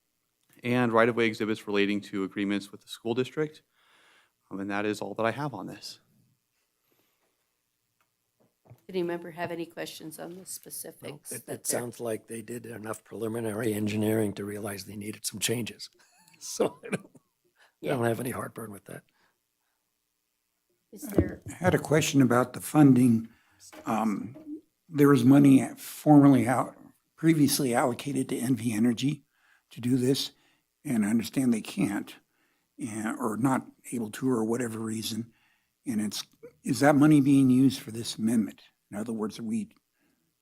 and right-of-way exhibits relating to agreements with the school district. And that is all that I have on this. Any member have any questions on the specifics? It that they're- sounds like they did enough preliminary engineering to realize they needed some changes. So I don't have any heartburn with that. Is there, I had a question about the funding. There was money previously allocated to NV Energy to do this, and I understand they can't, or not able to, or whatever reason. And is that money being used for this amendment? In other words, are we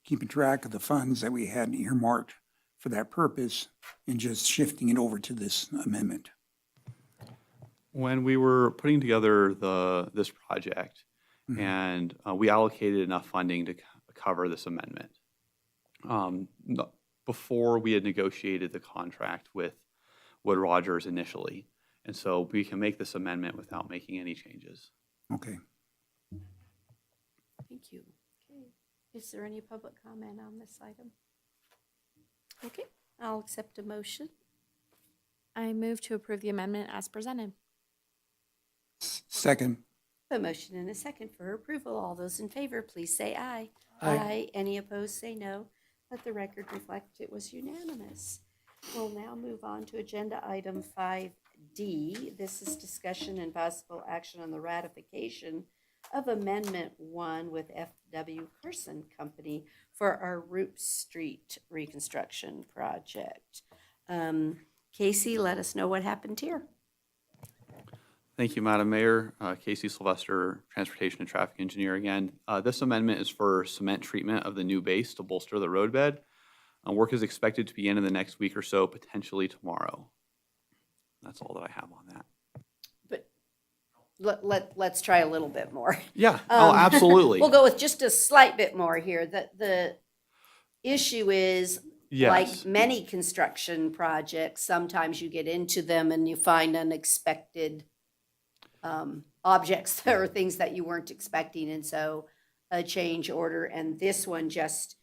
keeping track of the funds that we had earmarked for that purpose and just shifting it over to this amendment? When we were putting together this project, Mhm. and we allocated enough funding to cover this amendment. Before we had negotiated the contract with Wood Rogers initially. And so we can make this amendment without making any changes. Okay. thank you. Okay. Is there any public comment on this item? Okay, I'll accept a motion. I move to approve the amendment as presented. Second. A motion and a second for approval. All those in favor, please say aye. Aye. Any opposed, say no. Let the record reflect it was unanimous. We'll now move on to agenda item 5D. This is discussion and possible action on the ratification of Amendment 1 with FW Carson Company for our Root Street reconstruction project. Casey, let us know what happened here. Thank you, Madam Mayor. Casey Sylvester, Transportation and Traffic Engineer again. This amendment is for cement treatment of the new base to bolster the roadbed. Work is expected to begin in the next week or so, potentially tomorrow. That's all that I have on that. But let's try a little bit more. Yeah, oh, absolutely. We'll go with just a slight bit more here. The issue is, like Yes. many construction projects, sometimes you get into them and you find unexpected objects or things that you weren't expecting, and so a change order. And this one just,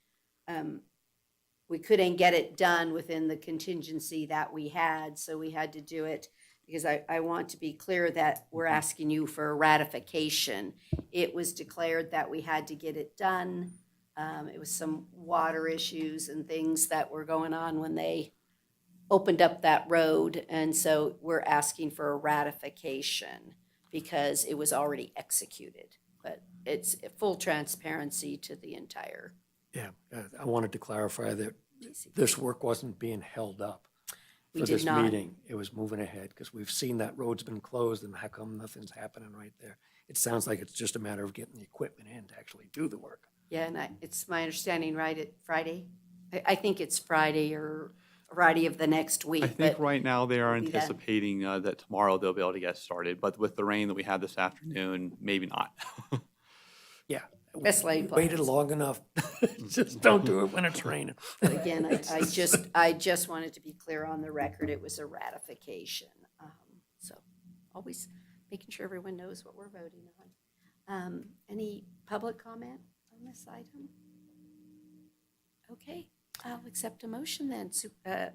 we couldn't get it done within the contingency that we had, so we had to do it. Because I want to be clear that we're asking you for a ratification. It was declared that we had to get it done. It was some water issues and things that were going on when they opened up that road. And so we're asking for a ratification because it was already executed. But it's full transparency to the entire. Yeah, I wanted to clarify that this work wasn't being held up. We for did this not. meeting, it was moving ahead, because we've seen that road's been closed, and how come nothing's happening right there? It sounds like it's just a matter of getting the equipment in to actually do the work. Yeah, and it's my understanding, right, at Friday? I think it's Friday or Friday of the next week. I think but right now they are it'll be done. anticipating that tomorrow they'll be able to get started, but with the rain that we had this afternoon, maybe not. Yeah. Best laid Waited plans. long enough. Just don't do it when it's raining. But again, I just wanted to be clear on the record, it was a ratification. So always making sure everyone knows what we're voting on. Any public comment on this item? Okay, I'll accept a motion then.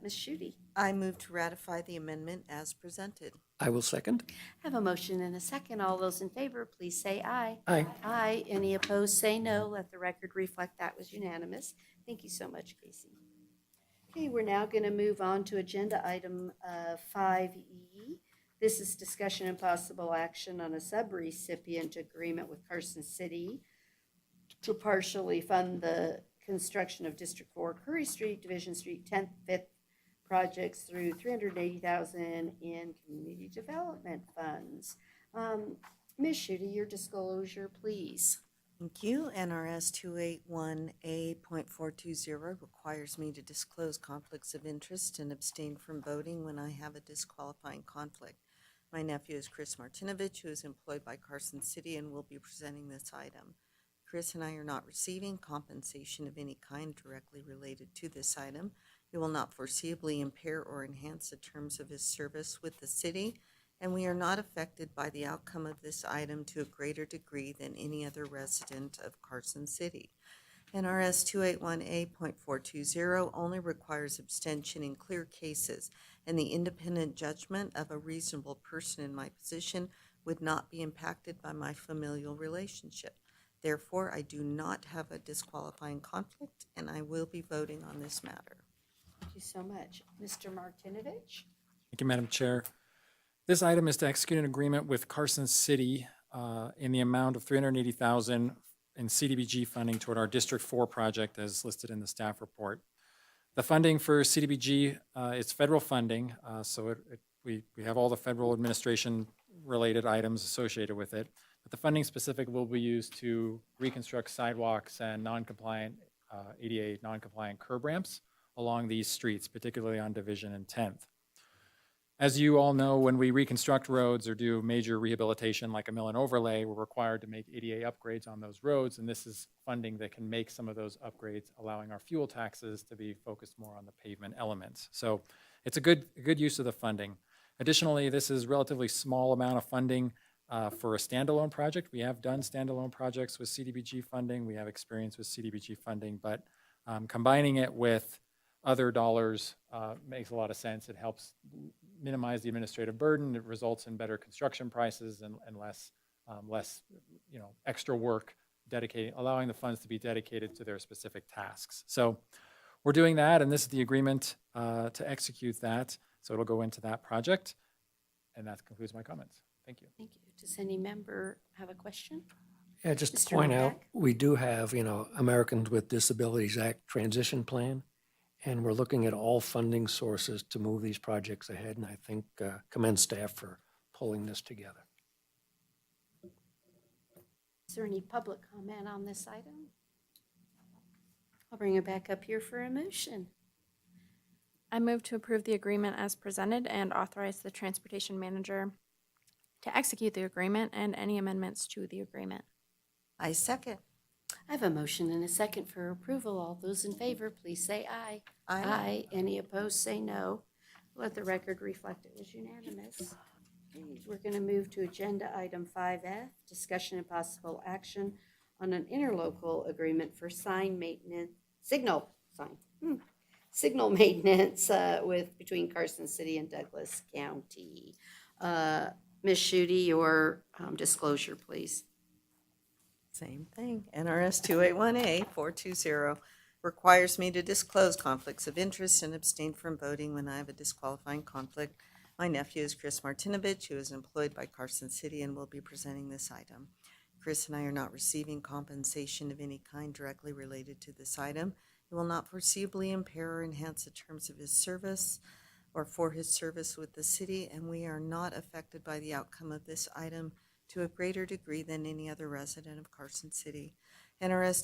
Ms. Shute. I move to ratify the amendment as presented. I will second. Have a motion and a second. All those in favor, please say aye. Aye. Aye. Any opposed, say no. Let the record reflect that was unanimous. Thank you so much, Casey. Okay, we're now going to move on to agenda item 5E. This is discussion and possible action on a subrecipient agreement with Carson City to partially fund the construction of District 4 Curry Street, Division Street, 10th, 5th projects through $380,000 in community development funds. Ms. Shute, your disclosure, please. Thank you. NRS 281A.420 requires me to disclose conflicts of interest and abstain from voting when I have a disqualifying conflict. My nephew is Chris Martinovich, who is employed by Carson City and will be presenting this item. Chris and I are not receiving compensation of any kind directly related to this item. It will not foreseeably impair or enhance the terms of his service with the city, and we are not affected by the outcome of this item to a greater degree than any other resident of Carson City. NRS 281A.420 only requires abstention in clear cases, and the independent judgment of a reasonable person in my position would not be impacted by my familial relationship. Therefore, I do not have a disqualifying conflict, and I will be voting on this matter. Thank you so much. Mr. Martinovich? Thank you, Madam Chair. This item is to execute an agreement with Carson City in the amount of $380,000 in CDBG funding toward our District 4 project as listed in the staff report. The funding for CDBG is federal funding, so we have all the federal administration related items associated with it. But the funding specific will be used to reconstruct sidewalks and non-compliant, ADA non-compliant curb ramps along these streets, particularly on Division and 10th. As you all know, when we reconstruct roads or do major rehabilitation like a mill and overlay, we're required to make ADA upgrades on those roads, and this is funding that can make some of those upgrades, allowing our fuel taxes to be focused more on the pavement elements. So it's a good use of the funding. Additionally, this is a relatively small amount of funding for a standalone project. We have done standalone projects with CDBG funding. We have experience with CDBG funding, but combining it with other dollars makes a lot of sense. It helps minimize the administrative burden. It results in better construction prices and less extra work allowing the funds to be dedicated to their specific tasks. So we're doing that, and this is the agreement to execute that. So it'll go into that project, and that concludes my comments. Thank you. Thank you. Does any member have a question? Yeah, just to Mr. point out, Novak? we do have, Americans with Disabilities Act transition plan, and we're looking at all funding sources to move these projects ahead, and I think commend staff for pulling this together. Is there any public comment on this item? I'll bring it back up here for a motion. I move to approve the agreement as presented and authorize the transportation manager to execute the agreement and any amendments to the agreement. I second. I have a motion and a second for approval. All those in favor, please say aye. Aye. Any opposed, say no. Let the record reflect it was unanimous. Okay, we're going to move to agenda item 5F, discussion and possible action on an interlocal agreement for signal maintenance between Carson City and Douglas County. Ms. Shute, your disclosure, please. Same thing. NRS 281A.420 requires me to disclose conflicts of interest and abstain from voting when I have a disqualifying conflict. My nephew is Chris Martinovich, who is employed by Carson City and will be presenting this item. Chris and I are not receiving compensation of any kind directly related to this item. It will not foreseeably impair or enhance the terms of his service or for his service with the city, and we are not affected by the outcome of this item to a greater degree than any other resident of Carson City. NRS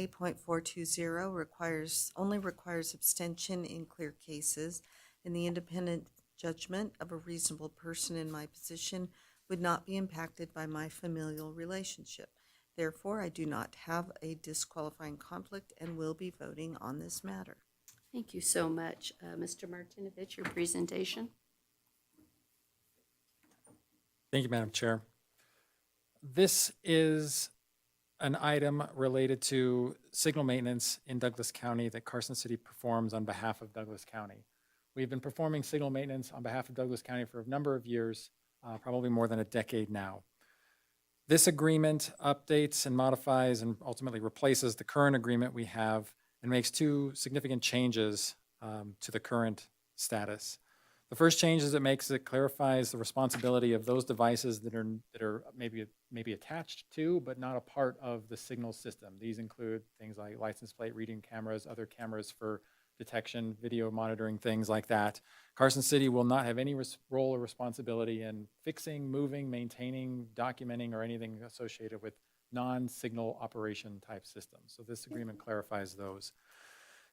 281A.420 only requires abstention in clear cases, and the independent judgment of a reasonable person in my position would not be impacted by my familial relationship. Therefore, I do not have a disqualifying conflict and will be voting on this matter. Thank you so much. Mr. Martinovich, your presentation. Thank you, Madam Chair. This is an item related to signal maintenance in Douglas County that Carson City performs on behalf of Douglas County. We've been performing signal maintenance on behalf of Douglas County for a number of years, probably more than a decade now. This agreement updates and modifies and ultimately replaces the current agreement we have and makes two significant changes to the current status. The first change is it clarifies the responsibility of those devices that are maybe attached to, but not a part of the signal system. These include things like license plate reading cameras, other cameras for detection, video monitoring, things like that. Carson City will not have any role or responsibility in fixing, moving, maintaining, documenting, or anything associated with non-signal operation type systems. So this agreement clarifies those.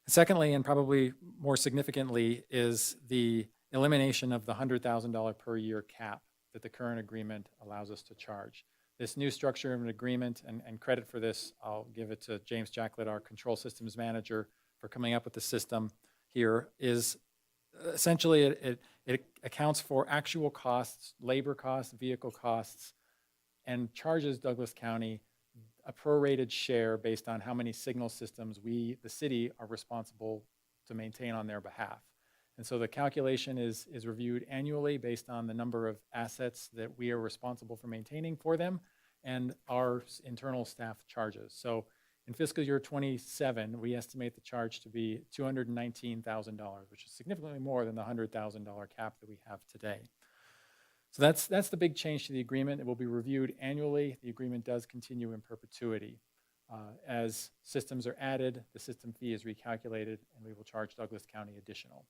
Secondly, and probably more significantly, is the elimination of the $100,000 per year cap that the current agreement allows us to charge. This new structure of an agreement, and credit for this, I'll give it to James Jacklett, our control systems manager, for coming up with the system here, is essentially it accounts for actual costs, labor costs, vehicle costs, and charges Douglas County a prorated share based on how many signal systems we, the city, are responsible to maintain on their behalf. And so the calculation is reviewed annually based on the number of assets that we are responsible for maintaining for them and our internal staff charges. So in fiscal year 27, we estimate the charge to be $219,000, which is significantly more than the $100,000 cap that we have today. So that's the big change to the agreement. It will be reviewed annually. The agreement does continue in perpetuity. As systems are added, the system fee is recalculated, and we will charge Douglas County additional.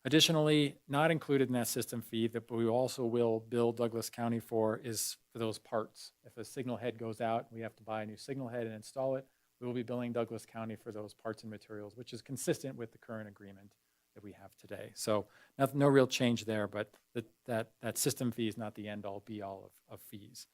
Additionally, not included in that system fee that we also will bill Douglas County for is for those parts. If a signal head goes out, we have to buy a new signal head and install it. We will be billing Douglas County for those parts and materials, which is consistent with the current agreement that we have today. So no real change there, but that system fee is not the end-all, be-all of fees.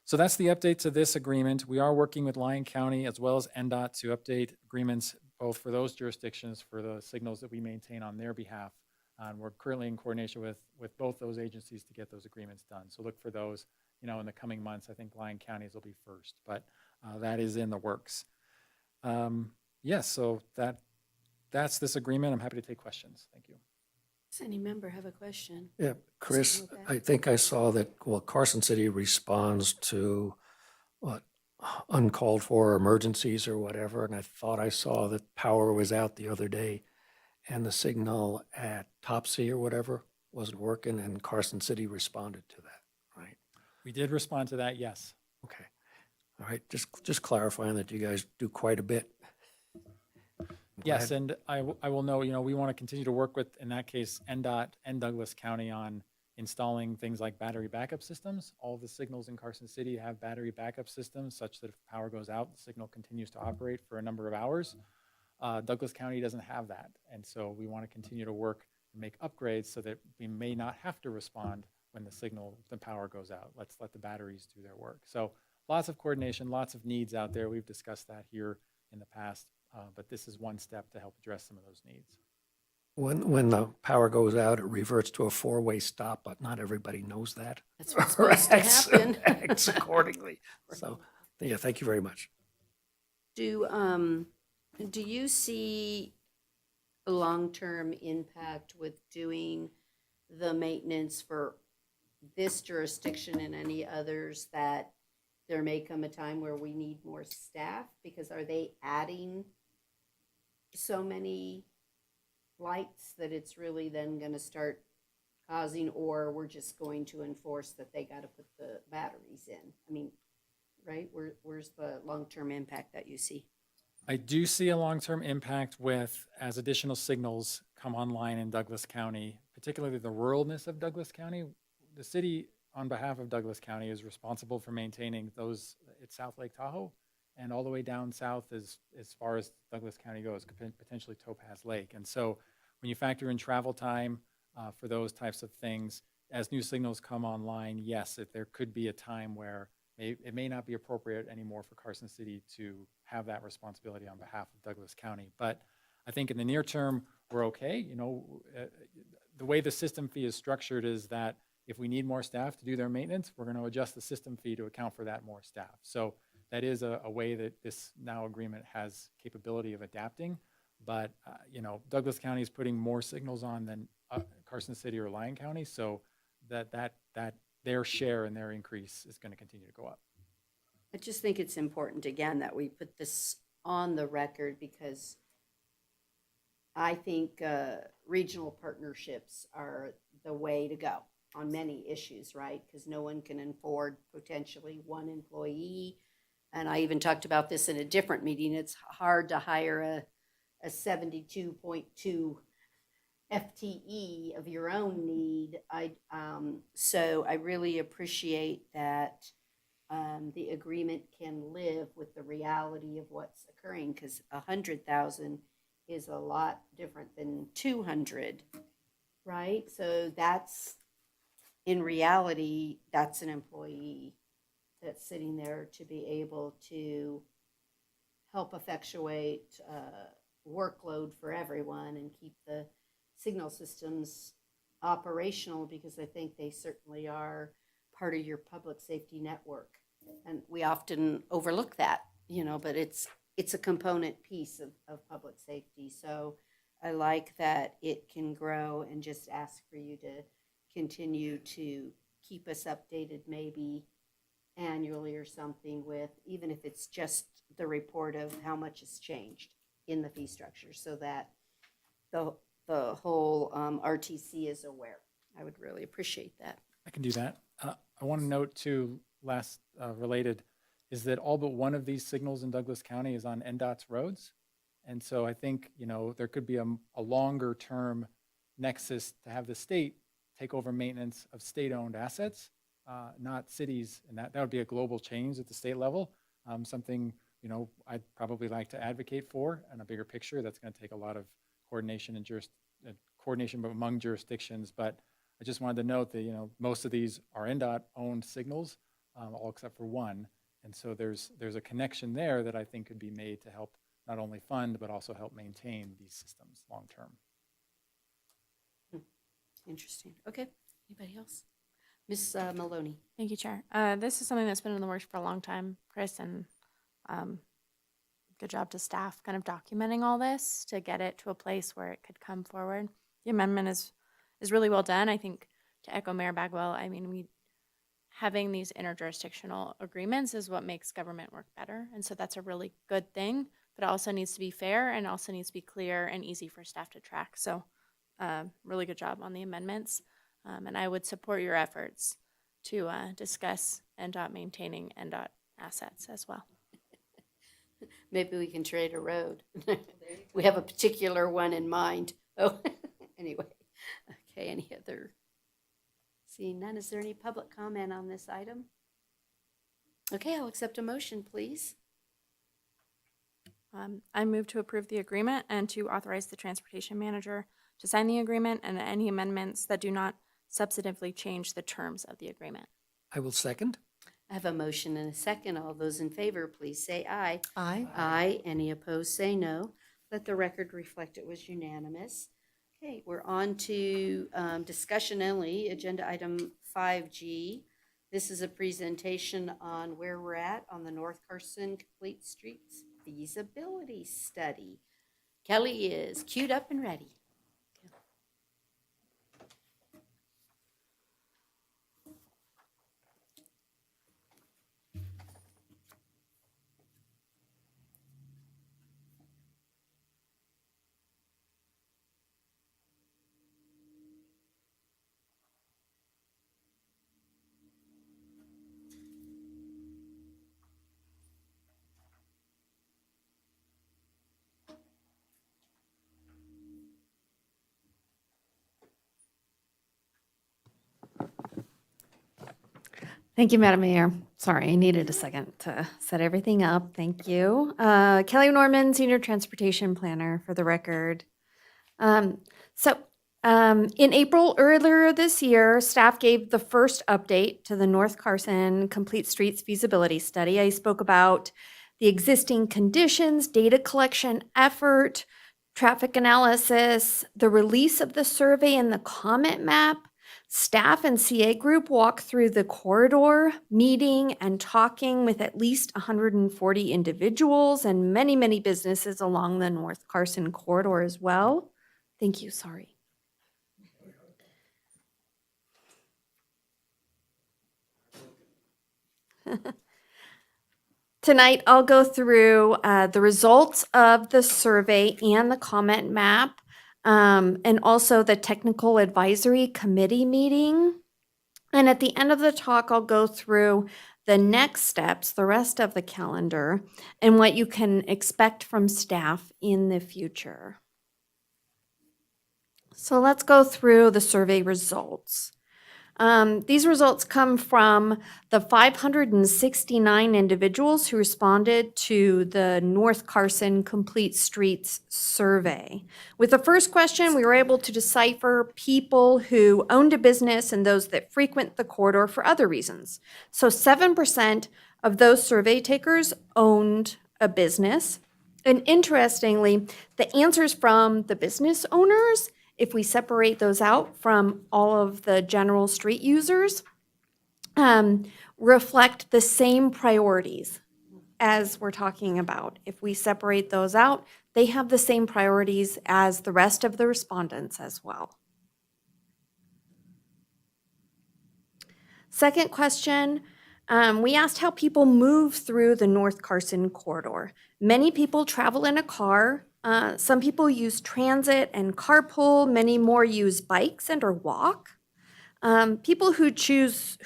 So that's the update to this agreement. We are working with Lyon County as well as NDOT to update agreements both for those jurisdictions for the signals that we maintain on their behalf. And we're currently in coordination with both those agencies to get those agreements done. So look for those, in the coming months. I think Lyon County's will be first, but that is in the works. Yes, so that's this agreement. I'm happy to take questions. Thank you. Does any member have a question? Yeah, Chris, Something like that? I think I saw that, Carson City responds to uncalled for emergencies or whatever, and I thought I saw that power was out the other day and the signal at Topsy or whatever wasn't working, and Carson City responded to that, right? We did respond to that, yes. Okay. All right, just clarifying that you guys do quite a bit. Yes, and I will know, we want to continue to work with, in that case, NDOT and Douglas County on installing things like battery backup systems. All of the signals in Carson City have battery backup systems such that if power goes out, the signal continues to operate for a number of hours. Douglas County doesn't have that, and so we want to continue to work and make upgrades so that we may not have to respond when the power goes out. Let's let the batteries do their work. So lots of coordination, lots of needs out there. We've discussed that here in the past. But this is one step to help address some of those needs. When the power goes out, it reverts to a four-way stop, but not everybody knows that. That's what's supposed to happen. Acts accordingly. So, yeah, thank you very much. Do you see a long-term impact with doing the maintenance for this jurisdiction and any others, that there may come a time where we need more staff? Because are they adding so many lights that it's really then going to start causing, or we're just going to enforce that they got to put the batteries in? I mean, right? Where's the long-term impact that you see? I do see a long-term impact with, as additional signals come online in Douglas County, particularly the ruralness of Douglas County. The city, on behalf of Douglas County, is responsible for maintaining those at South Lake Tahoe and all the way down south as far as Douglas County goes, potentially Topaz Lake. And so when you factor in travel time for those types of things, as new signals come online, yes, there could be a time where it may not be appropriate anymore for Carson City to have that responsibility on behalf of Douglas County. But I think in the near term, we're okay. You know, the way the system fee is structured is that if we need more staff to do their maintenance, we're going to adjust the system fee to account for that more staff. So that is a way that this now agreement has capability of adapting. But, you know, Douglas County is putting more signals on than Carson City or Lyon County. So that their share and their increase is going to continue to go up. I just think it's important, again, that we put this on the record because I think regional partnerships are the way to go on many issues, right? Because no one can afford potentially one employee. And I even talked about this in a different meeting. It's hard to hire a 72.2 FTE of your own need. So I really appreciate that the agreement can live with the reality of what's occurring, because 100,000 is a lot different than 200, right? So that's, in reality, that's an employee that's sitting there to be able to help effectuate workload for everyone and keep the signal systems operational, because I think they certainly are part of your public safety network. And we often overlook that, you know, but it's a component piece of public safety. So I like that it can grow, and just ask for you to continue to keep us updated, maybe annually or something, with, even if it's just the report of how much has changed in the fee structure, so that the whole RTC is aware. I would really appreciate that. I can do that. I want to note too, last related, is that all but one of these signals in Douglas County is on NDOT's roads. And so I think, you know, there could be a longer term nexus to have the state take over maintenance of state-owned assets, not cities. And that would be a global change at the state level. Something, you know, I'd probably like to advocate for in a bigger picture. That's going to take a lot of coordination and coordination among jurisdictions. But I just wanted to note that, you know, most of these are NDOT-owned signals, all except for one. And so there's a connection there that I think could be made to help not only fund, but also help maintain these systems long-term. Interesting. Okay. Anybody else? Ms. Maloney. Thank you, Chair. This is something that's been in the works for a long time, Chris, and good job to staff kind of documenting all this to get it to a place where it could come forward. The amendment is really well done. I think, to echo Mayor Bagwell, I mean, having these interjurisdictional agreements is what makes government work better. And so that's a really good thing, but it also needs to be fair and also needs to be clear and easy for staff to track. So really good job on the amendments. And I would support your efforts to discuss NDOT maintaining NDOT assets as well. Maybe we can trade a road. We have a particular one in mind. Oh, anyway. Okay, any other? Seeing none, is there any public comment on this item? Okay, I'll accept a motion, please. I move to approve the agreement and to authorize the transportation manager to sign the agreement and any amendments that do not substantively change the terms of the agreement. I will second. I have a motion and a second. All those in favor, please say aye. Aye. Aye. Any opposed, say no. Let the record reflect it was unanimous. Okay, we're on to discussion only, agenda item 5G. This is a presentation on where we're at on the North Carson Complete Streets feasibility study. Kelly is queued up and ready. Thank you, Madam Mayor. Sorry, I needed a second to set everything up. Thank you. Kelly Norman, Senior Transportation Planner, for the record. In April earlier this year, staff gave the first update to the North Carson Complete Streets Feasibility Study. I spoke about the existing conditions, data collection effort, traffic analysis, the release of the survey and the comment map. Staff and CA group walked through the corridor, meeting and talking with at least 140 individuals and many, many businesses along the North Carson corridor as well. Thank you, sorry. Tonight, I'll go through the results of the survey and the comment map, and also the technical advisory committee meeting. And at the end of the talk, I'll go through the next steps, the rest of the calendar, and what you can expect from staff in the future. So let's go through the survey results. These results come from the 569 individuals who responded to the North Carson Complete Streets survey. With the first question, we were able to decipher people who owned a business and those that frequent the corridor for other reasons. So 7% of those survey takers owned a business. And interestingly, the answers from the business owners, if we separate those out from all of the general street users, reflect the same priorities as we're talking about. If we separate those out, they have the same priorities as the rest of the respondents as well. Second question, we asked how people move through the North Carson corridor. Many people travel in a car. Some people use transit and carpool. Many more use bikes and or walk. People who chose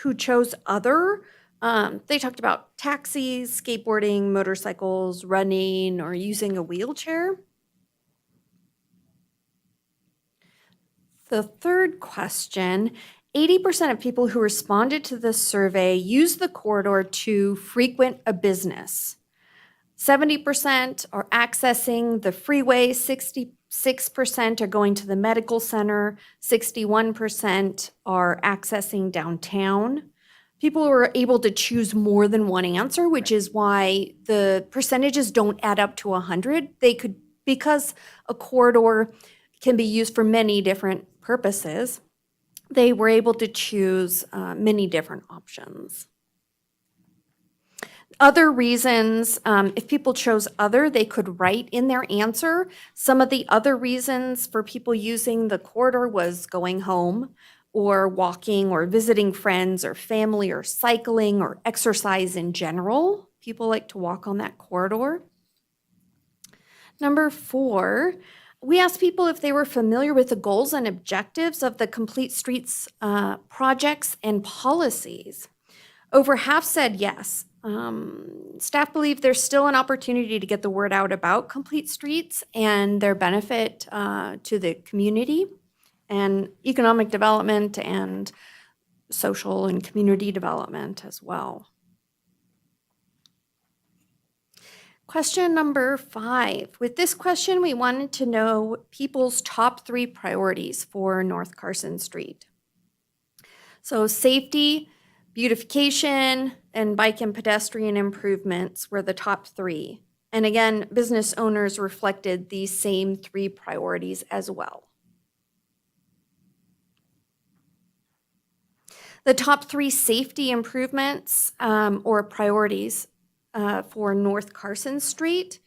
other, they talked about taxis, skateboarding, motorcycles, running, or using a wheelchair. The third question, 80% of people who responded to the survey used the corridor to frequent a business. 70% are accessing the freeway, 66% are going to the medical center, 61% are accessing downtown. People were able to choose more than one answer, which is why the percentages don't add up to 100. They could, because a corridor can be used for many different purposes, they were able to choose many different options. Other reasons, if people chose other, they could write in their answer. Some of the other reasons for people using the corridor was going home or walking or visiting friends or family or cycling or exercise in general. People like to walk on that corridor. Number 4, we asked people if they were familiar with the goals and objectives of the Complete Streets projects and policies. Over half said yes. Staff believe there's still an opportunity to get the word out about Complete Streets and their benefit to the community and economic development and social and community development as well. Question number 5. With this question, we wanted to know people's top 3 priorities for North Carson Street. So safety, beautification, and bike and pedestrian improvements were the top 3. And again, business owners reflected these same 3 priorities as well. The top 3 safety improvements or priorities for North Carson Street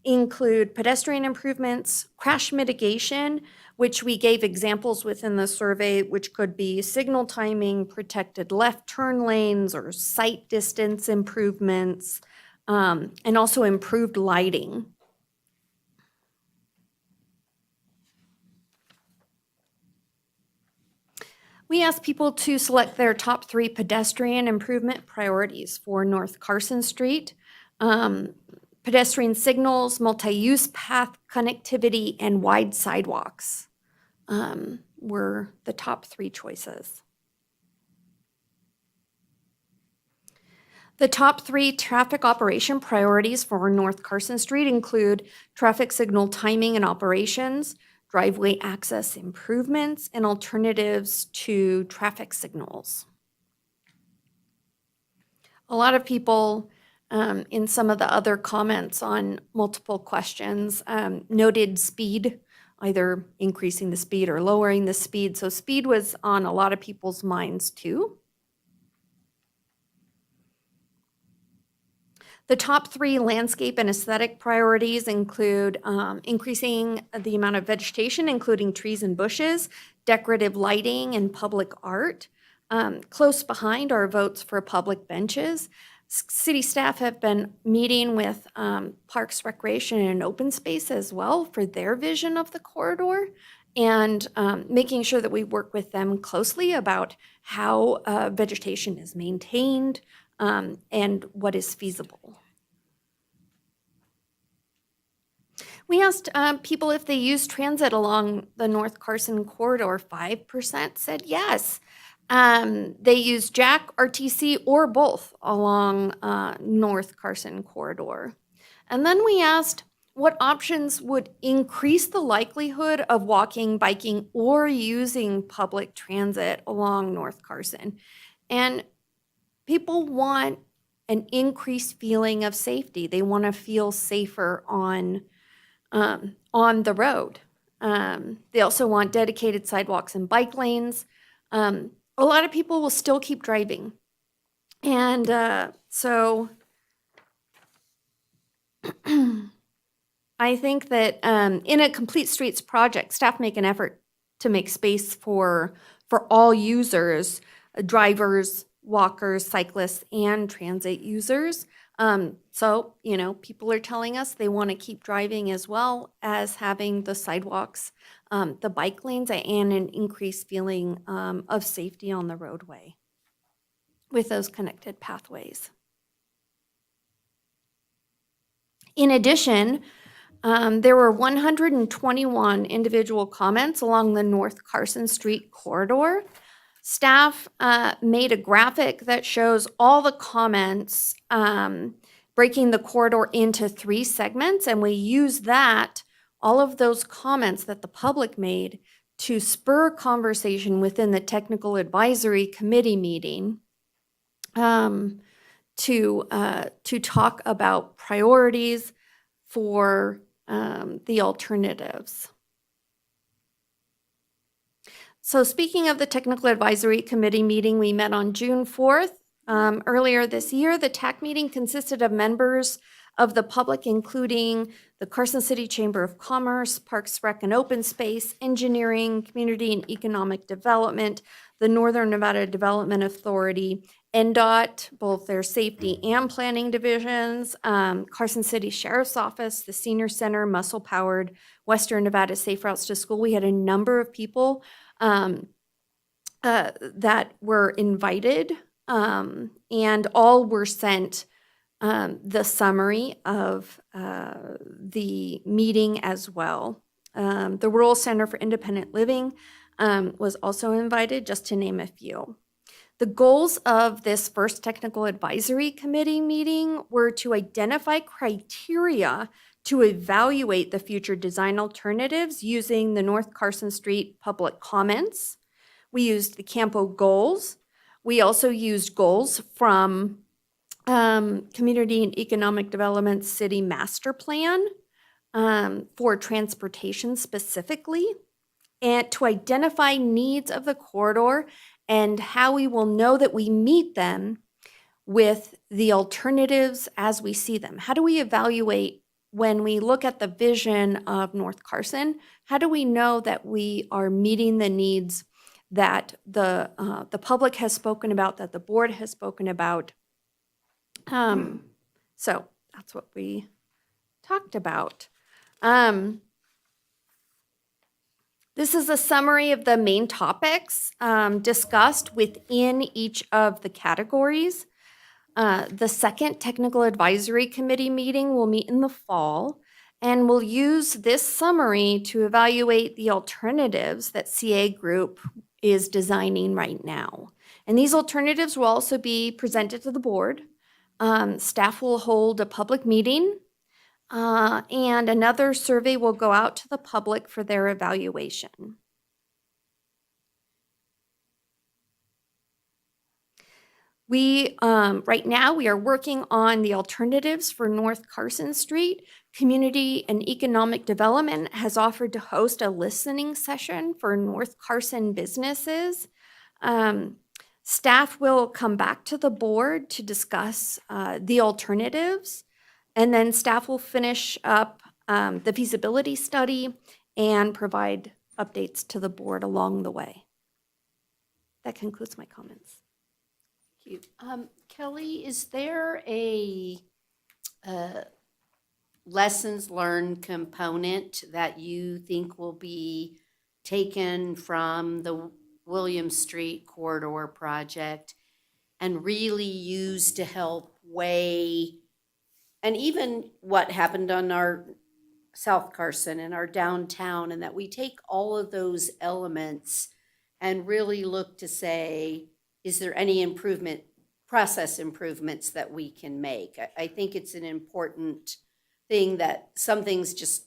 include pedestrian improvements, crash mitigation, which we gave examples within the survey, which could be signal timing, protected left turn lanes, or sight distance improvements, and also improved lighting. We asked people to select their top 3 pedestrian improvement priorities for North Carson Street. Pedestrian signals, multi-use path connectivity, and wide sidewalks were the top 3 choices. The top 3 traffic operation priorities for North Carson Street include traffic signal timing and operations, driveway access improvements, and alternatives to traffic signals. A lot of people in some of the other comments on multiple questions noted speed, either increasing the speed or lowering the speed. So speed was on a lot of people's minds too. The top 3 landscape and aesthetic priorities include increasing the amount of vegetation, including trees and bushes, decorative lighting, and public art. Close behind are votes for public benches. City staff have been meeting with Parks, Recreation, and Open Space as well for their vision of the corridor, and making sure that we work with them closely about how vegetation is maintained and what is feasible. We asked people if they use transit along the North Carson corridor. 5% said yes. They use Jack, RTC, or both along North Carson corridor. And then we asked what options would increase the likelihood of walking, biking, or using public transit along North Carson. And people want an increased feeling of safety. They want to feel safer on the road. They also want dedicated sidewalks and bike lanes. A lot of people will still keep driving. And so I think that in a Complete Streets project, staff make an effort to make space for all users, drivers, walkers, cyclists, and transit users. So, people are telling us they want to keep driving as well as having the sidewalks, the bike lanes, and an increased feeling of safety on the roadway with those connected pathways. In addition, there were 121 individual comments along the North Carson Street corridor. Staff made a graphic that shows all the comments, breaking the corridor into 3 segments, and we use that, all of those comments that the public made, to spur conversation within the Technical Advisory Committee meeting to talk about priorities for the alternatives. So speaking of the Technical Advisory Committee meeting, we met on June 4th. Earlier this year, the TAC meeting consisted of members of the public, including the Carson City Chamber of Commerce, Parks, Rec, and Open Space, Engineering, Community and Economic Development, the Northern Nevada Development Authority, NDOT, both their safety and planning divisions, Carson City Sheriff's Office, the Senior Center, Muscle Powered, Western Nevada Safe Routes to School. We had a number of people that were invited, and all were sent the summary of the meeting as well. The Rural Center for Independent Living was also invited, just to name a few. The goals of this first Technical Advisory Committee meeting were to identify criteria to evaluate the future design alternatives using the North Carson Street public comments. We used the CAMPO goals. We also used goals from Community and Economic Development City Master Plan for transportation specifically, and to identify needs of the corridor and how we will know that we meet them with the alternatives as we see them. How do we evaluate when we look at the vision of North Carson? How do we know that we are meeting the needs that the public has spoken about, that the board has spoken about? So that's what we talked about. This is a summary of the main topics discussed within each of the categories. The second Technical Advisory Committee meeting will meet in the fall, and we'll use this summary to evaluate the alternatives that CA Group is designing right now. And these alternatives will also be presented to the board Staff will hold a public meeting, and another survey will go out to the public for their evaluation. Right now, we are working on the alternatives for North Carson Street. Community and Economic Development has offered to host a listening session for North Carson businesses. Staff will come back to the board to discuss the alternatives, and then staff will finish up the feasibility study and provide updates to the board along the way. That concludes my comments. Thank you. Kelly, is there a lessons learned component that you think will be taken from the William Street corridor project and really used to help weigh, and even what happened on our South Carson and our downtown, and that we take all of those elements and really look to say, is there any process improvements that we can make? I think it's an important thing that some things just,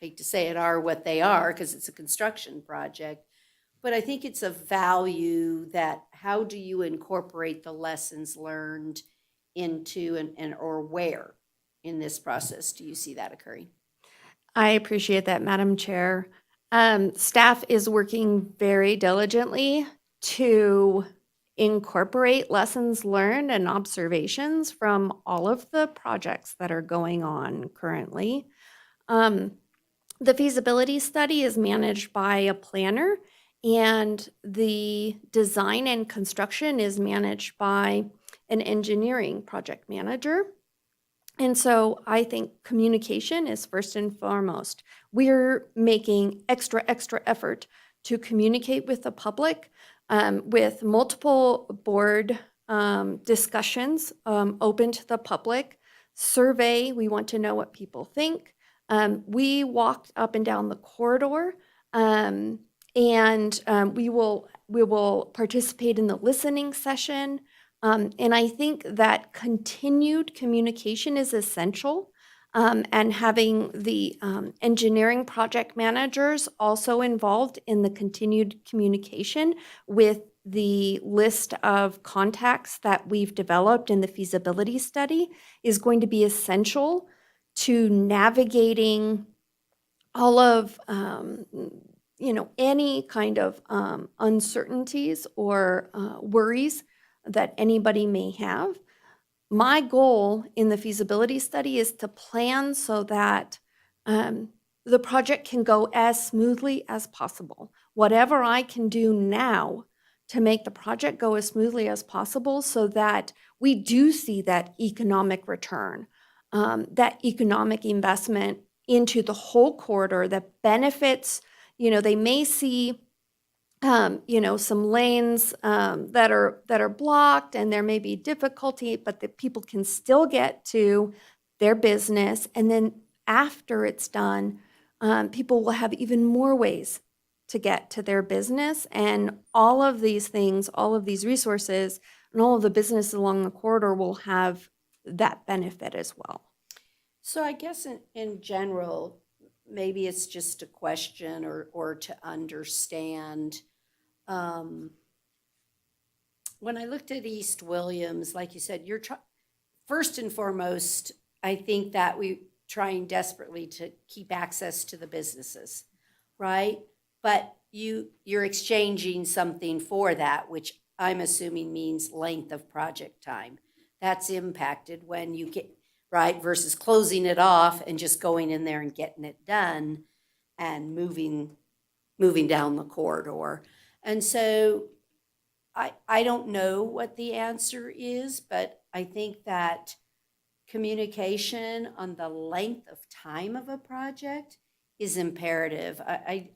hate to say it, are what they are because it's a construction project. But I think it's a value that how do you incorporate the lessons learned into or where in this process do you see that occurring? I appreciate that, Madam Chair. Staff is working very diligently to incorporate lessons learned and observations from all of the projects that are going on currently. The feasibility study is managed by a planner, and the design and construction is managed by an engineering project manager. And so I think communication is first and foremost. We're making extra effort to communicate with the public, with multiple board discussions open to the public. Survey, we want to know what people think. We walked up and down the corridor, and we will participate in the listening session. And I think that continued communication is essential, and having the engineering project managers also involved in the continued communication with the list of contacts that we've developed in the feasibility study is going to be essential to navigating all of any kind of uncertainties or worries that anybody may have. My goal in the feasibility study is to plan so that the project can go as smoothly as possible. Whatever I can do now to make the project go as smoothly as possible so that we do see that economic return, that economic investment into the whole corridor that benefits, they may see some lanes that are blocked and there may be difficulty, but the people can still get to their business. And then after it's done, people will have even more ways to get to their business. And all of these things, all of these resources, and all of the businesses along the corridor will have that benefit as well. So I guess in general, maybe it's just a question or to understand. When I looked at East Williams, like you said, first and foremost, I think that we trying desperately to keep access to the businesses, right? But you're exchanging something for that, which I'm assuming means length of project time. That's impacted when you get, right, versus closing it off and just going in there and getting it done and moving down the corridor. And so I don't know what the answer is, but I think that communication on the length of time of a project is imperative.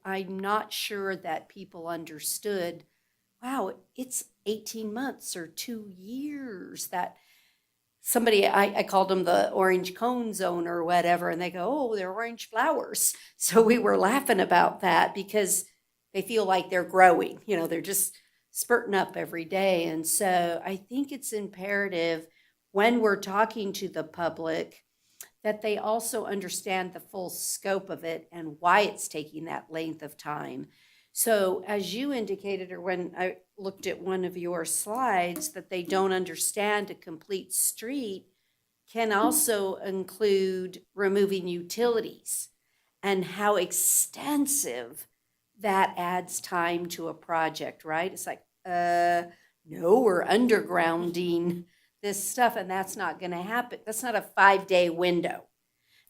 I'm not sure that people understood, wow, it's 18 months or 2 years that somebody, I called them the orange cone zone or whatever, and they go, oh, they're orange flowers. So we were laughing about that because they feel like they're growing, they're just spurting up every day. And so I think it's imperative when we're talking to the public, that they also understand the full scope of it and why it's taking that length of time. So as you indicated, or when I looked at one of your slides, that they don't understand a complete street can also include removing utilities and how extensive that adds time to a project, right? It's like, no, we're undergrounding this stuff and that's not gonna happen. That's not a 5-day window.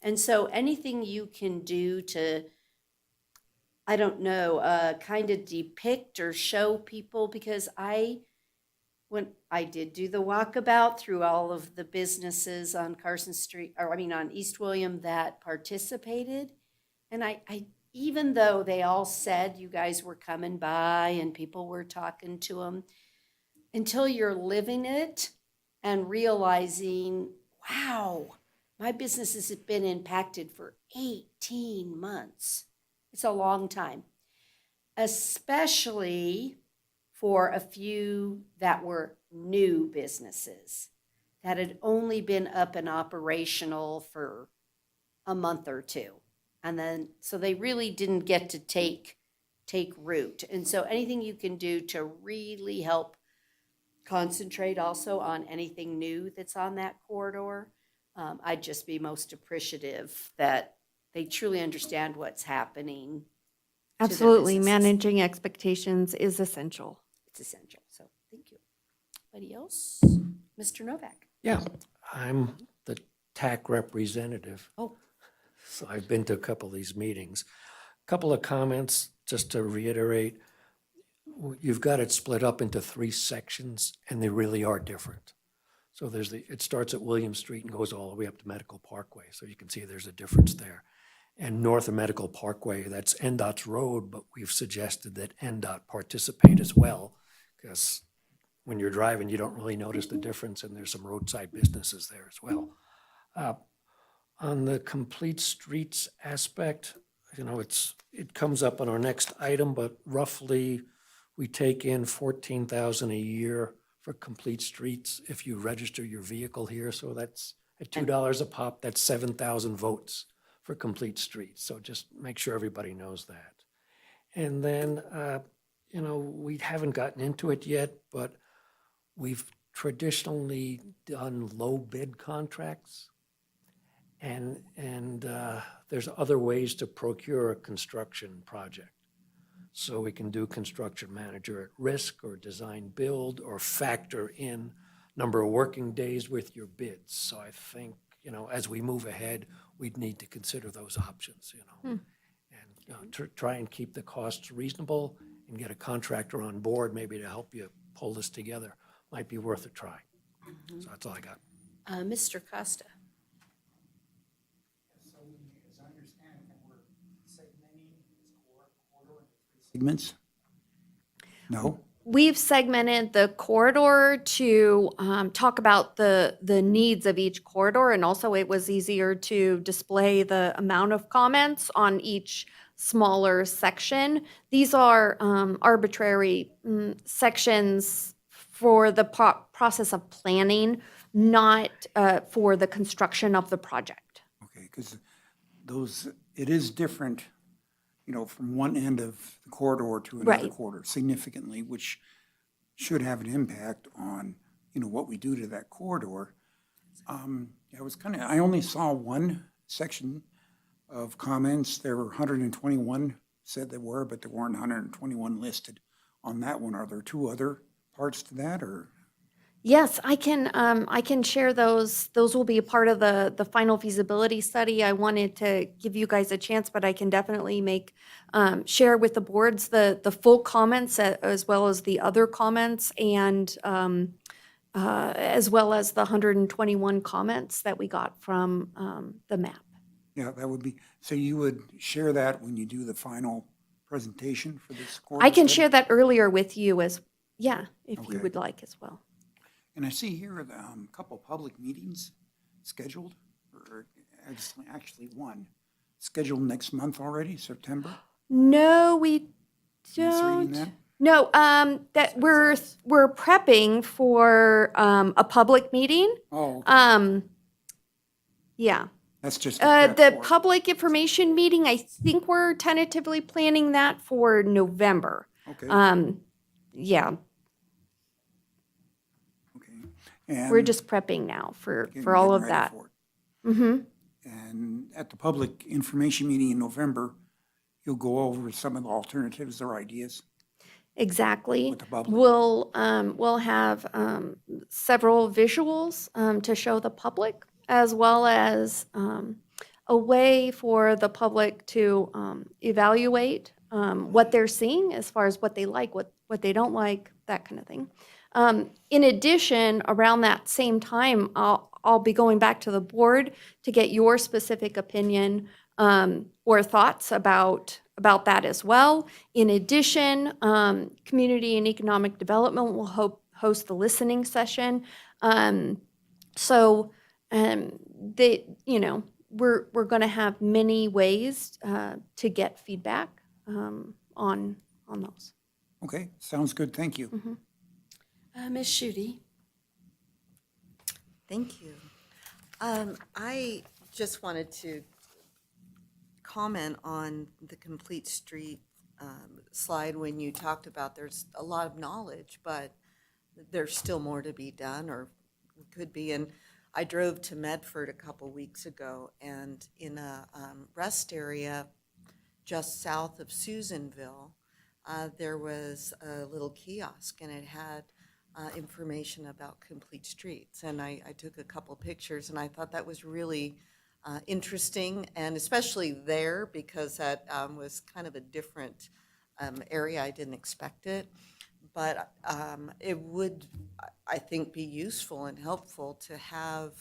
And so anything you can do to, I don't know, kind of depict or show people, because when I did do the walkabout through all of the businesses on Carson Street, or I mean on East William that participated, and I even though they all said you guys were coming by and people were talking to them, until you're living it and realizing, wow, my business has been impacted for 18 months. It's a long time, especially for a few that were new businesses that had only been up and operational for a month or two. And then, so they really didn't get to take root. And so anything you can do to really help concentrate also on anything new that's on that corridor, I'd just be most appreciative that they truly understand what's happening. to their Absolutely. businesses. Managing expectations is essential. It's essential. So thank you. Anybody else? Mr. Novak? Yeah, I'm the TAC representative. Oh. So I've been to a couple of these meetings. Couple of comments, just to reiterate. You've got it split up into 3 sections, and they really are different. So it starts at William Street and goes all the way up to Medical Parkway. So you can see there's a difference there. And north of Medical Parkway, that's NDOT's road, but we've suggested that NDOT participate as well, because when you're driving, you don't really notice the difference, and there's some roadside businesses there as well. On the complete streets aspect, it comes up on our next item, but roughly we take in $14,000 a year for complete streets if you register your vehicle here. So that's at $2 a pop, that's 7,000 votes for complete streets. So just make sure everybody knows that. And then, we haven't gotten into it yet, but we've traditionally done low bid contracts. And there's other ways to procure a construction project. So we can do construction manager at risk, or design build, or factor in number of working days with your bids. So I think, as we move ahead, we'd need to consider those options, and try and keep the costs reasonable and get a contractor on board maybe to help you pull this together. Might be worth a try. So that's all I got. Mr. Costa? So as I understand it, we're segmenting this corridor into 3 segments? No? We've segmented the corridor to talk about the needs of each corridor, and also it was easier to display the amount of comments on each smaller section. These are arbitrary sections for the process of planning, not for the construction of the project. Okay, because it is different, from one end of the corridor to another Right. corridor significantly, which should have an impact on, what we do to that corridor. I only saw one section of comments. There were 121 said there were, but there weren't 121 listed on that one. Are there 2 other parts to that, or? Yes, I can share those. Those will be a part of the final feasibility study. I wanted to give you guys a chance, but I can definitely share with the boards the full comments as well as the other comments, and as well as the 121 comments that we got from the map. Yeah, that would be, so you would share that when you do the final presentation for this course? I can share that earlier with you if you Okay. would like as well. And I see here a couple public meetings scheduled, or actually one, scheduled next month already, September? No, we Misreading don't. that? No, that we're prepping for a public meeting. Oh, okay. Yeah. That's just a prep The for it. public information meeting, I think we're tentatively planning that for November. Okay, Yeah, okay. we're And just prepping now for getting all of ready that. for it. Mm-hmm. And at the public information meeting in November, you'll go over some of the alternatives or ideas Exactly. with the public. We'll have several visuals to show the public, as well as a way for the public to evaluate what they're seeing as far as what they like, what they don't like, that kind of thing. In addition, around that same time, I'll be going back to the board to get your specific opinion or thoughts about that as well. In addition, Community and Economic Development will host the listening session. We're going to have many ways to get feedback on those. Okay, sounds good, thank you. Ms. Shute? Thank you. I just wanted to comment on the complete street slide when you talked about there's a lot of knowledge, but there's still more to be done, or could be. And I drove to Medford a couple weeks ago, and in a rest area just south of Susanville, there was a little kiosk, and it had information about complete streets. And I took a couple pictures, and I thought that was really interesting, and especially there because that was kind of a different area. I didn't expect it. But it would, I think, be useful and helpful to have,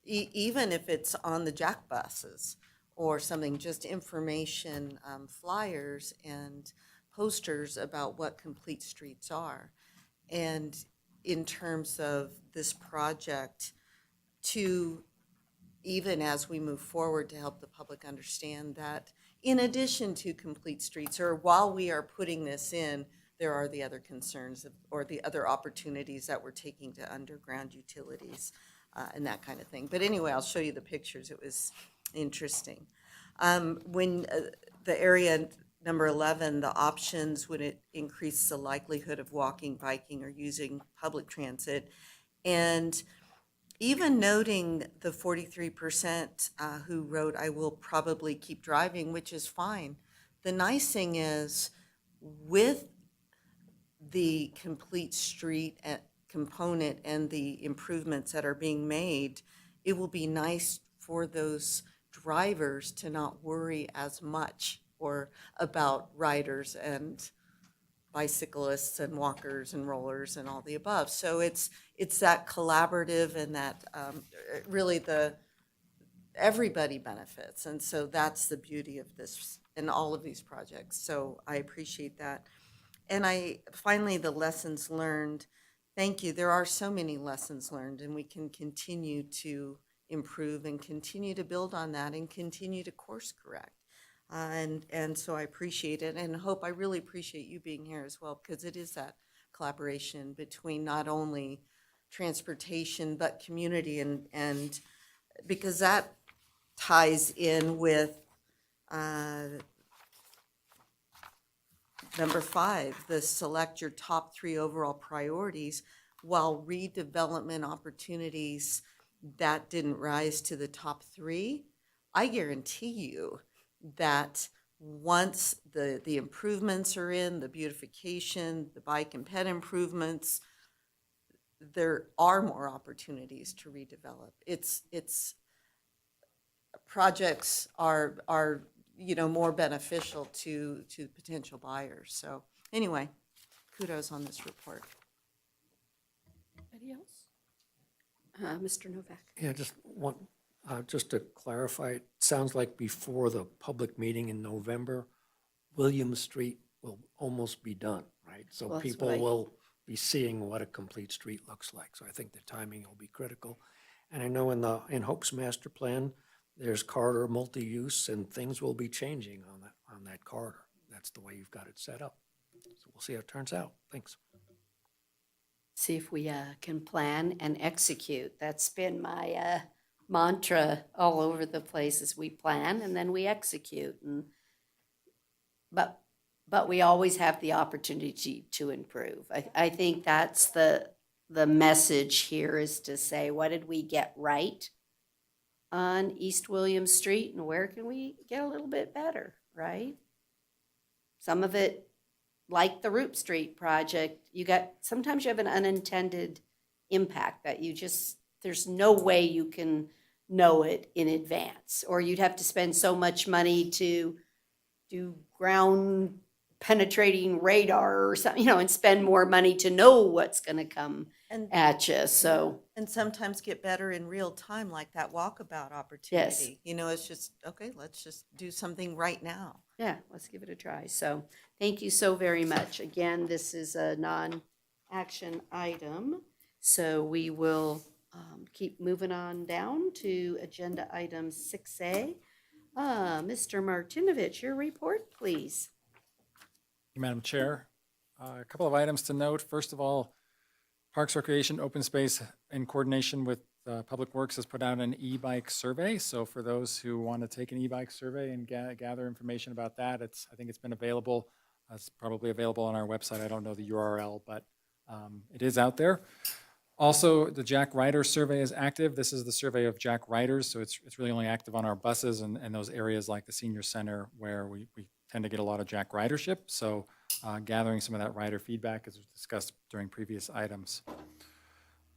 even if it's on the jack buses or something, just information, flyers and posters about what complete streets are. And in terms of this project, to even as we move forward, to help the public understand that in addition to complete streets, or while we are putting this in, there are the other concerns or the other opportunities that we're taking to underground utilities and that kind of thing. But anyway, I'll show you the pictures. It was interesting. When the area number 11, the options, would it increase the likelihood of walking, biking, or using public transit? And even noting the 43% who wrote, I will probably keep driving, which is fine. The nice thing is, with the complete street component and the improvements that are being made, it will be nice for those drivers to not worry as much or about riders and bicyclists and walkers and rollers and all the above. So it's that collaborative and that really everybody benefits. And so that's the beauty of this and all of these projects. So I appreciate that. And finally, the lessons learned. Thank you. There are so many lessons learned, and we can continue to improve and continue to build on that and continue to course correct. And so I appreciate it, and I really appreciate you being here as well, because it is that collaboration between not only transportation but community, and because that ties in with number 5, the select your top 3 overall priorities. While redevelopment opportunities that didn't rise to the top 3, I guarantee you that once the improvements are in, the beautification, the bike and ped improvements, there are more opportunities to redevelop. It's projects are more beneficial to potential buyers. So anyway, kudos on this report. Anybody else? Mr. Novak? Yeah, just to clarify, it sounds like before the public meeting in November, William Street will almost be done, right? So Well, that's people what I- will be seeing what a complete street looks like. So I think the timing will be critical. And I know in Hope's master plan, there's corridor multi-use, and things will be changing on that corridor. That's the way you've got it set up. So we'll see how it turns out. Thanks. See if we can plan and execute. That's been my mantra all over the place is we plan and then we execute. And but we always have the opportunity to improve. I think that's the message here is to say, what did we get right on East William Street and where can we get a little bit better, right? Some of it, like the Root Street project, sometimes you have an unintended impact that there's no way you can know it in advance, or you'd have to spend so much money to do ground penetrating radar or something, and spend more money to know what's going to come And at you. So and sometimes get better in real time, like that walkabout opportunity. It's just, okay, let's just do something right now. yeah, let's give it a try. So thank you so very much. Again, this is a non-action item. So we will keep moving on down to agenda item 6A. Mr. Martinovich, your report, please. Thank you, Madam Chair. A couple of items to note. First of all, Parks, Recreation, Open Space, in coordination with Public Works, has put out an e-bike survey. So for those who want to take an e-bike survey and gather information about that, I think it's been available. It's probably available on our website. I don't know the URL, but it is out there. Also, the Jack Rider survey is active. This is the survey of Jack Riders, so it's really only active on our buses and those areas like the senior center where we tend to get a lot of Jack ridership. So gathering some of that rider feedback as was discussed during previous items.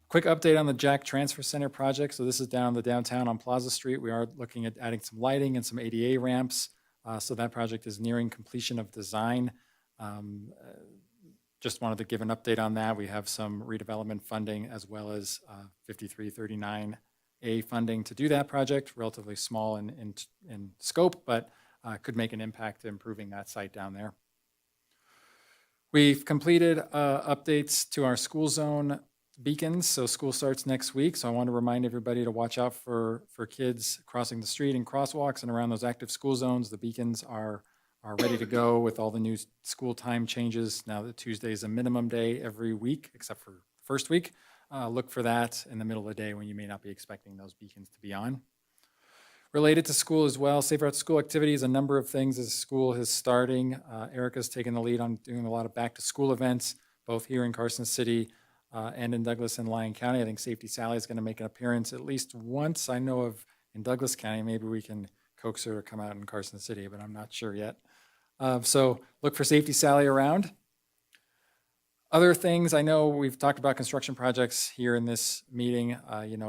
Quick update on the Jack Transfer Center project. So this is down the downtown on Plaza Street. We are looking at adding some lighting and some ADA ramps. So that project is nearing completion of design. Just wanted to give an update on that. We have some redevelopment funding as well as 5339A funding to do that project, relatively small in scope, but could make an impact to improving that site down there. We've completed updates to our school zone beacons. So school starts next week. So I want to remind everybody to watch out for kids crossing the street in crosswalks and around those active school zones. The beacons are ready to go with all the new school time changes. Now that Tuesday is a minimum day every week, except for the first week. Look for that in the middle of the day when you may not be expecting those beacons to be on. Related to school as well, Safer at School activities, a number of things as school is starting. Erica's taken the lead on doing a lot of back to school events, both here in Carson City and in Douglas and Lyon County. I think Safety Sally is going to make an appearance at least once. I know of in Douglas County. Maybe we can coax her to come out in Carson City, but I'm not sure yet. So look for Safety Sally around. Other things, I know we've talked about construction projects here in this meeting.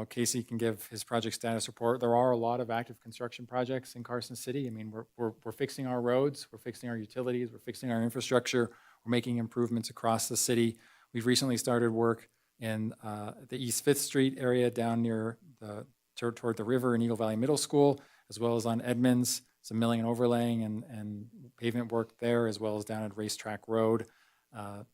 Casey can give his project status report. There are a lot of active construction projects in Carson City. I mean, we're fixing our roads, we're fixing our utilities, we're fixing our infrastructure, we're making improvements across the city. We've recently started work in the East 5th Street area down near toward the river in Eagle Valley Middle School, as well as on Edmonds, some milling and overlaying and pavement work there, as well as down at Racetrack Road.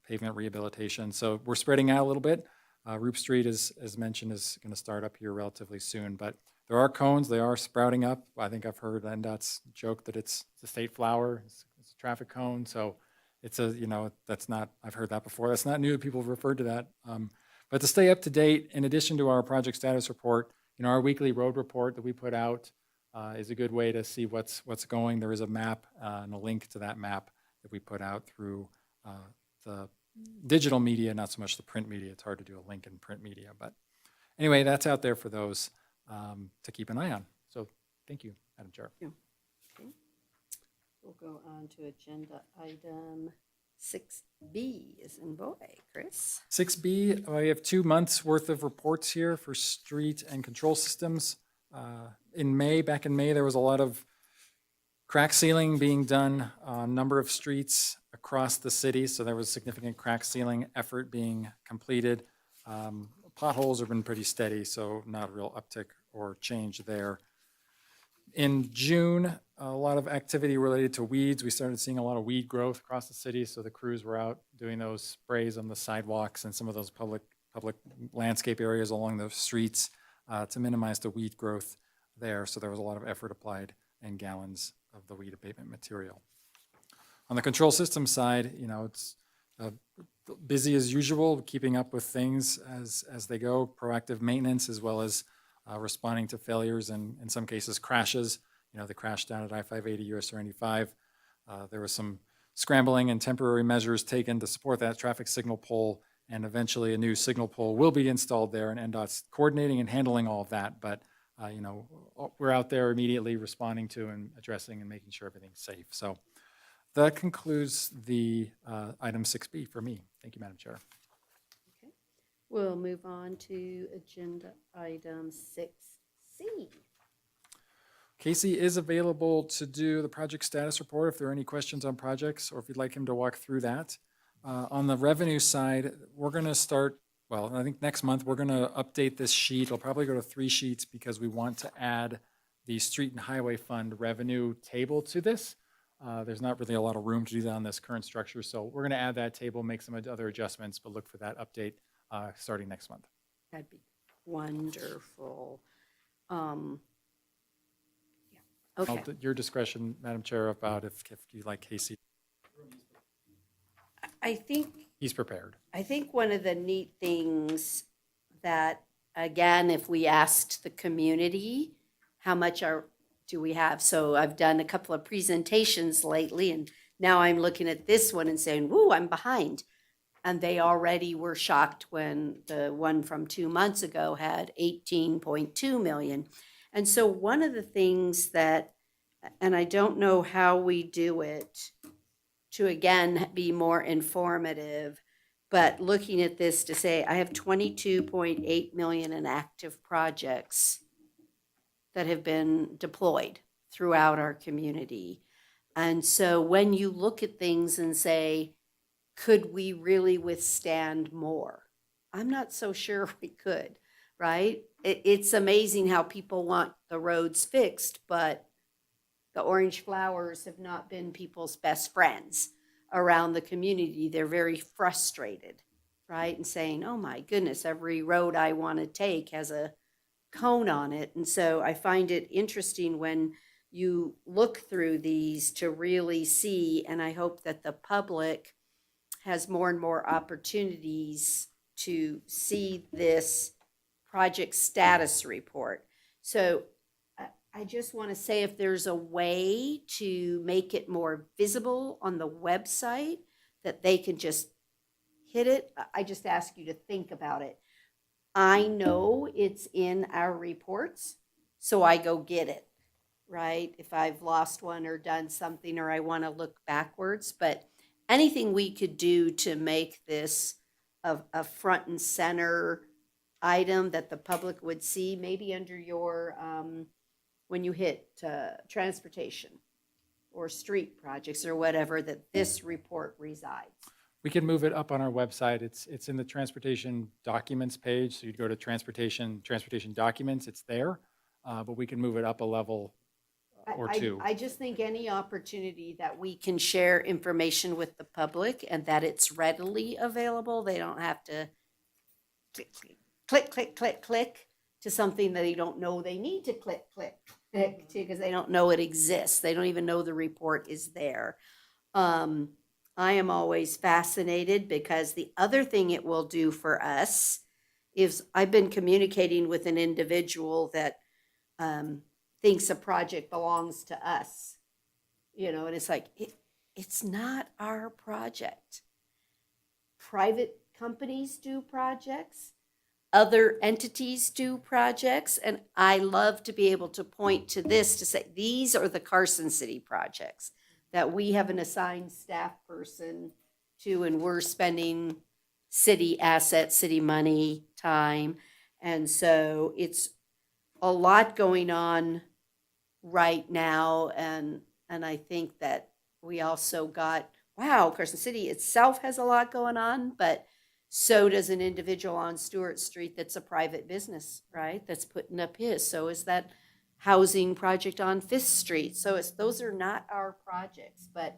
Pavement rehabilitation. So we're spreading out a little bit. Roop Street, as mentioned, is going to start up here relatively soon. But there are cones. They are sprouting up. I think I've heard NDOT's joke that it's a state flower. It's a traffic cone. So it's that's not, I've heard that before. That's not new. People have referred to that. But to stay up to date, in addition to our project status report, our weekly road report that we put out is a good way to see what's going. There is a map and a link to that map that we put out through the digital media, not so much the print media. It's hard to do a link in print media. But anyway, that's out there for those to keep an eye on. So thank you, Madam Chair. Okay. We'll go on to agenda item 6B as in boy, Chris. 6B, I have 2 months worth of reports here for street and control systems. Back in May, there was a lot of crack sealing being done on a number of streets across the city, so there was significant crack sealing effort being completed. Potholes have been pretty steady, so not a real uptick or change there. In June, a lot of activity related to weeds. We started seeing a lot of weed growth across the city, so the crews were out doing those sprays on the sidewalks and some of those public landscape areas along the streets to minimize the weed growth there. So there was a lot of effort applied and gallons of the weed abatement material. On the control system side, it's busy as usual, keeping up with things as they go, proactive maintenance, as well as responding to failures and in some cases crashes. The crash down at I-580 US 95. There was some scrambling and temporary measures taken to support that traffic signal pole, and eventually a new signal pole will be installed there, and NDOT's coordinating and handling all of that. But we're out there immediately responding to and addressing and making sure everything's safe. So that concludes the item 6B for me. Thank you, Madam Chair. Okay. We'll move on to agenda item 6C. Casey is available to do the project status report if there are any questions on projects, or if you'd like him to walk through that. On the revenue side, we're going to start, well, I think next month, we're going to update this sheet. It'll probably go to 3 sheets because we want to add the Street and Highway Fund revenue table to this. There's not really a lot of room to do that on this current structure, so we're going to add that table, make some other adjustments, but look for that update starting next month. That'd be wonderful. Okay. Your discretion, Madam Chair, about if you like Casey. I think He's prepared. I think one of the neat things that, again, if we asked the community, how much do we have? So I've done a couple of presentations lately, and now I'm looking at this one and saying, woo, I'm behind. And they already were shocked when the one from 2 months ago had 18.2 million. And so one of the things that, and I don't know how we do it to, again, be more informative, but looking at this to say, I have 22.8 million in active projects that have been deployed throughout our community. And so when you look at things and say, could we really withstand more? I'm not so sure we could, right? It's amazing how people want the roads fixed, but the orange flowers have not been people's best friends around the community. They're very frustrated, right? And saying, oh my goodness, every road I want to take has a cone on it. And so I find it interesting when you look through these to really see, and I hope that the public has more and more opportunities to see this project status report. So I just want to say, if there's a way to make it more visible on the website, that they can just hit it, I just ask you to think about it. I know it's in our reports, so I go get it, right? If I've lost one or done something, or I want to look backwards, but anything we could do to make this a front and center item that the public would see, maybe under your, when you hit transportation or street projects or whatever, that this report resides. We can move it up on our website. It's in the transportation documents page. So you'd go to transportation documents, it's there. But we can move it up a level or two. I just think any opportunity that we can share information with the public and that it's readily available, they don't have to click to something that they don't know they need to click to, because they don't know it exists. They don't even know the report is there. I am always fascinated, because the other thing it will do for us is, I've been communicating with an individual that thinks a project belongs to us, and it's like, it's not our project. Private companies do projects, other entities do projects, and I love to be able to point to this to say, these are the Carson City projects that we have an assigned staff person to, and we're spending city assets, city money, time. And so it's a lot going on right now. And I think that we also got, wow, Carson City itself has a lot going on, but so does an individual on Stewart Street that's a private business, right? That's putting up his. So is that housing project on 5th Street. So those are not our projects, but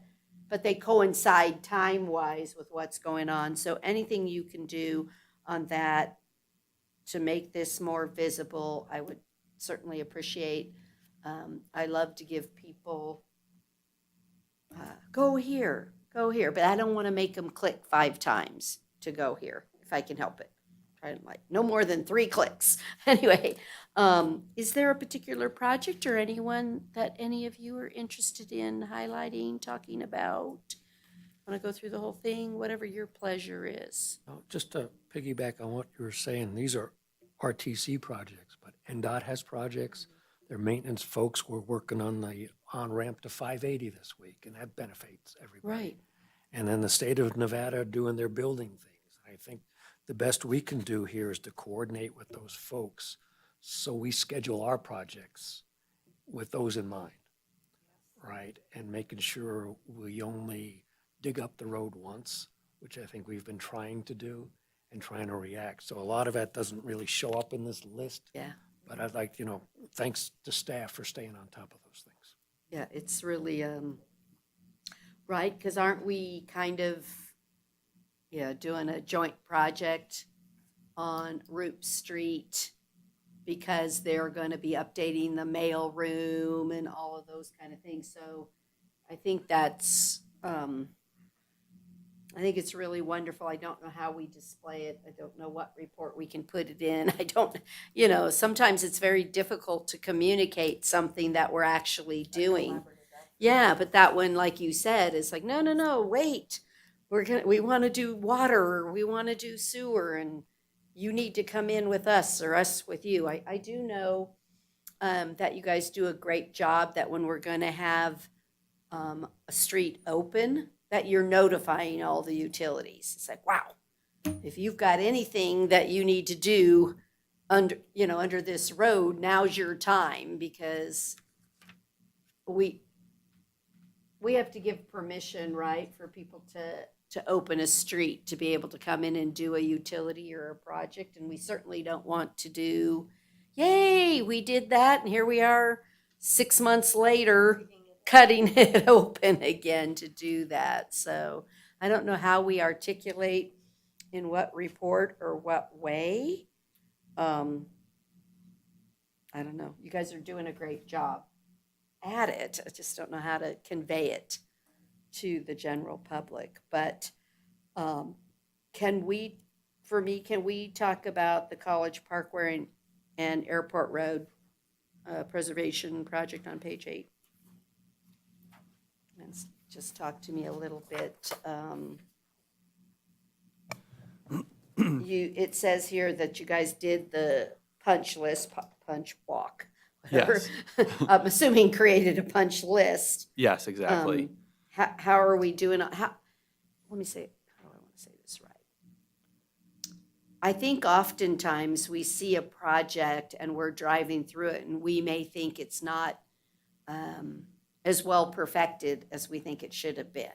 they coincide time-wise with what's going on. So anything you can do on that to make this more visible, I would certainly appreciate. I love to give people, go here, go here, but I don't want to make them click 5 times to go here, if I can help it. Try to like, no more than 3 clicks. Anyway, is there a particular project or anyone that any of you are interested in highlighting, talking about? Want to go through the whole thing, whatever your pleasure is. Just to piggyback on what you were saying, these are RTC projects, but NDOT has projects. Their maintenance folks were working on the on-ramp to 580 this week, and that benefits everybody. Right. And then the state of Nevada doing their building things. I think the best we can do here is to coordinate with those folks so we schedule our projects with those in mind, right? And making sure we only dig up the road once, which I think we've been trying to do and trying to react. So a lot of that doesn't really show up in this list. Yeah. But I'd like, thanks to staff for staying on top of those things. Yeah, it's really, right, because aren't we kind of, doing a joint project on Root Street because they're going to be updating the mail room and all of those kind of things. So I think that's, I think it's really wonderful. I don't know how we display it. I don't know what report we can put it in. I don't, sometimes it's very difficult to communicate something that we're actually doing. Yeah, but that one, like you said, is like, no, wait. We want to do water, or we want to do sewer, and you need to come in with us or us with you. I do know that you guys do a great job, that when we're going to have a street open, that you're notifying all the utilities. It's like, wow, if you've got anything that you need to do under this road, now's your time, because we have to give permission, right, for people to open a street, to be able to come in and do a utility or a project. And we certainly don't want to do, yay, we did that, and here we are 6 months later, cutting it open again to do that. So I don't know how we articulate in what report or what way. I don't know. You guys are doing a great job at it. I just don't know how to convey it to the general public. But can we talk about the College Parkway and Airport Road preservation project on page 8? And just talk to me a little bit. It says here that you guys did the punch list, punch walk, whatever. Yes. I'm assuming created a punch list. Yes, exactly. How are we doing? Let me say, how do I want to say this right? I think oftentimes we see a project and we're driving through it, and we may think it's not as well perfected as we think it should have been.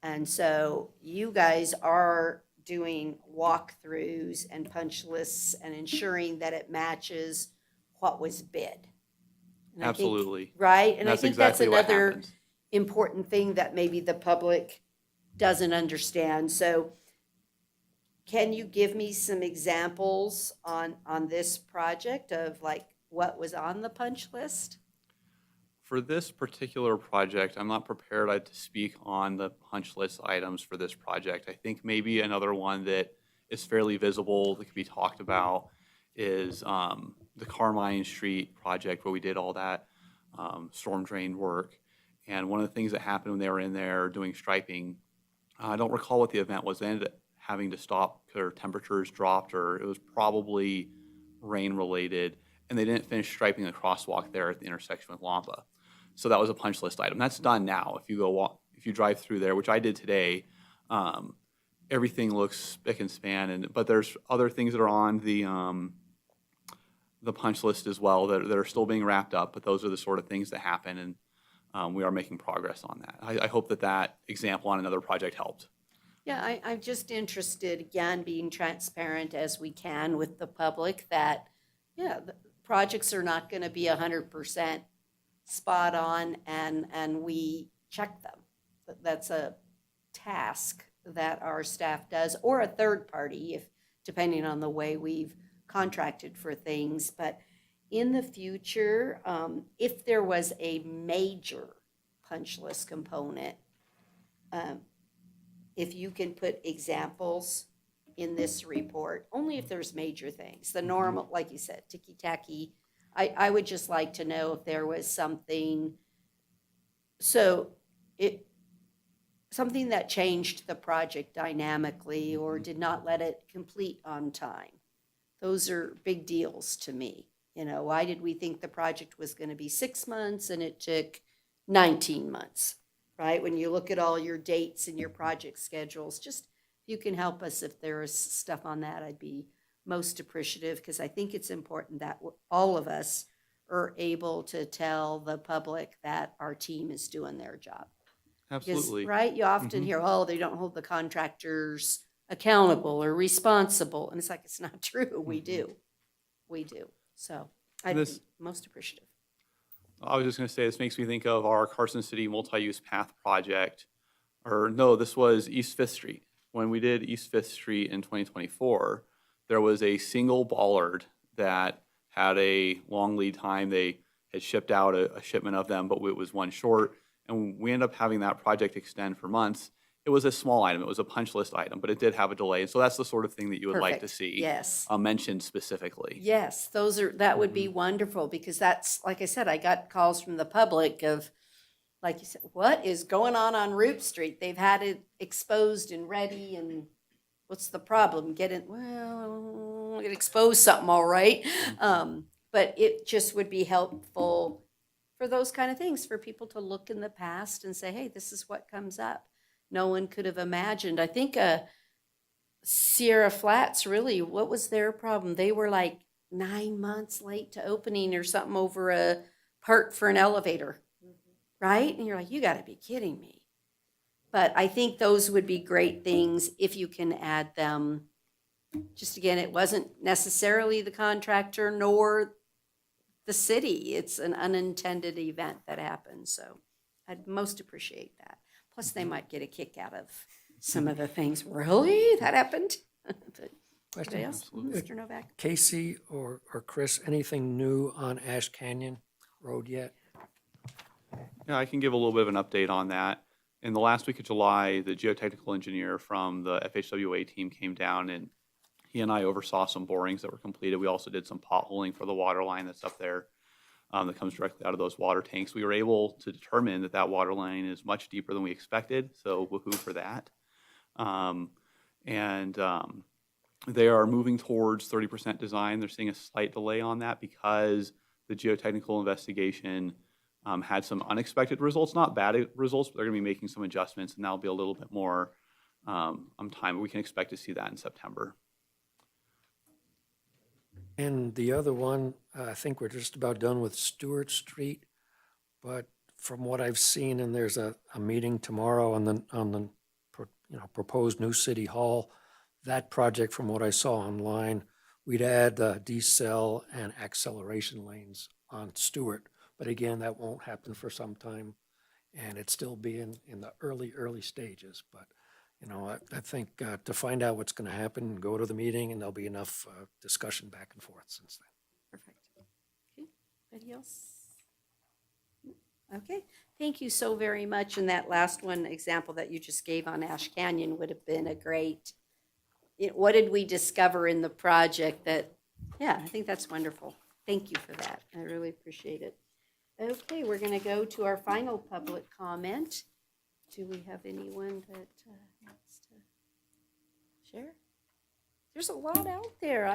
And so you guys are doing walkthroughs and punch lists and ensuring that it matches what was bid. And I think- Absolutely. right? And I That's think that's exactly what another happens. important thing that maybe the public doesn't understand. So can you give me some examples on this project of like what was on the punch list? For this particular project, I'm not prepared to speak on the punch list items for this project. I think maybe another one that is fairly visible that could be talked about is the Carmine Street project, where we did all that storm drain work. And one of the things that happened when they were in there doing striping, I don't recall what the event was. They ended up having to stop because their temperatures dropped, or it was probably rain related, and they didn't finish striping the crosswalk there at the intersection with Lampa. So that was a punch list item. That's done now. If you drive through there, which I did today, everything looks spick and span. But there's other things that are on the punch list as well that are still being wrapped up. But those are the sort of things that happen, and we are making progress on that. I hope that example on another project helped. Yeah, I'm just interested, again, being transparent as we can with the public, that, the projects are not going to be 100% spot on, and we check them. That's a task that our staff does, or a third party, depending on the way we've contracted for things. But in the future, if there was a major punch list component, if you can put examples in this report, only if there's major things, the normal, like you said, ticky-tacky. I would just like to know if there was something, something that changed the project dynamically or did not let it complete on time. Those are big deals to me. You know, why did we think the project was going to be 6 months and it took 19 months, right? When you look at all your dates and your project schedules, just if you can help us if there is stuff on that, I'd be most appreciative, because I think it's important that all of us are able to tell the public that our team is doing their job. Absolutely. Because, right, you often hear, oh, they don't hold the contractors accountable or responsible. And it's like, it's not true. We do. We do. So I'd be most appreciative. I was just going to say, this makes me think of our Carson City multi-use path project, or no, this was East Fifth Street. When we did East Fifth Street in 2024, there was a single bollard that had a long lead time. They had shipped out a shipment of them, but it was one short. And we ended up having that project extend for months. It was a small item. It was a punch list item, but it did have a delay. And so that's the sort of thing that you would like to Perfect. see Yes. mentioned specifically. Yes, that would be wonderful, because that's, like I said, I got calls from the public of, like you said, what is going on Root Street? They've had it exposed and ready, and what's the problem? It exposed something, all right. But it just would be helpful for those kind of things, for people to look in the past and say, hey, this is what comes up. No one could have imagined. I think Sierra Flats, really, what was their problem? They were like 9 months late to opening or something over a part for an elevator, right? And you're like, you got to be kidding me. But I think those would be great things if you can add them. Just again, it wasn't necessarily the contractor nor the city. It's an unintended event that happened. So I'd most appreciate that. Plus, they might get a kick out of some of the things. Really? That happened? But anybody else? Mr. Novak? Casey or Chris, anything new on Ash Canyon Road yet? Yeah, I can give a little bit of an update on that. In the last week of July, the geotechnical engineer from the FHWA team came down, and he and I oversaw some borings that were completed. We also did some potholing for the water line that's up there that comes directly out of those water tanks. We were able to determine that that water line is much deeper than we expected, so woohoo for that. They are moving towards 30% design. They're seeing a slight delay on that because the geotechnical investigation had some unexpected results, not bad results, but they're going to be making some adjustments, and that'll be a little bit more time. We can expect to see that in September. And the other one, I think we're just about done with Stewart Street. But from what I've seen, and there's a meeting tomorrow on the proposed new city hall, that project, from what I saw online, we'd add decel and acceleration lanes on Stewart. But again, that won't happen for some time, and it's still being in the early stages. But I think to find out what's going to happen, go to the meeting, and there'll be enough discussion back and forth since then. Perfect. Okay, anybody else? Okay, thank you so very much. And that last one example that you just gave on Ash Canyon would have been a great, what did we discover in the project that, yeah, I think that's wonderful. Thank you for that. I really appreciate it. Okay, we're going to go to our final public comment. Do we have anyone that wants to share? There's a lot out there.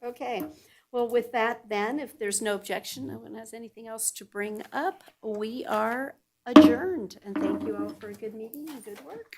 Okay. Well, with that then, if there's no objection, no one has anything else to bring up, we are adjourned. And thank you all for a good meeting and good work.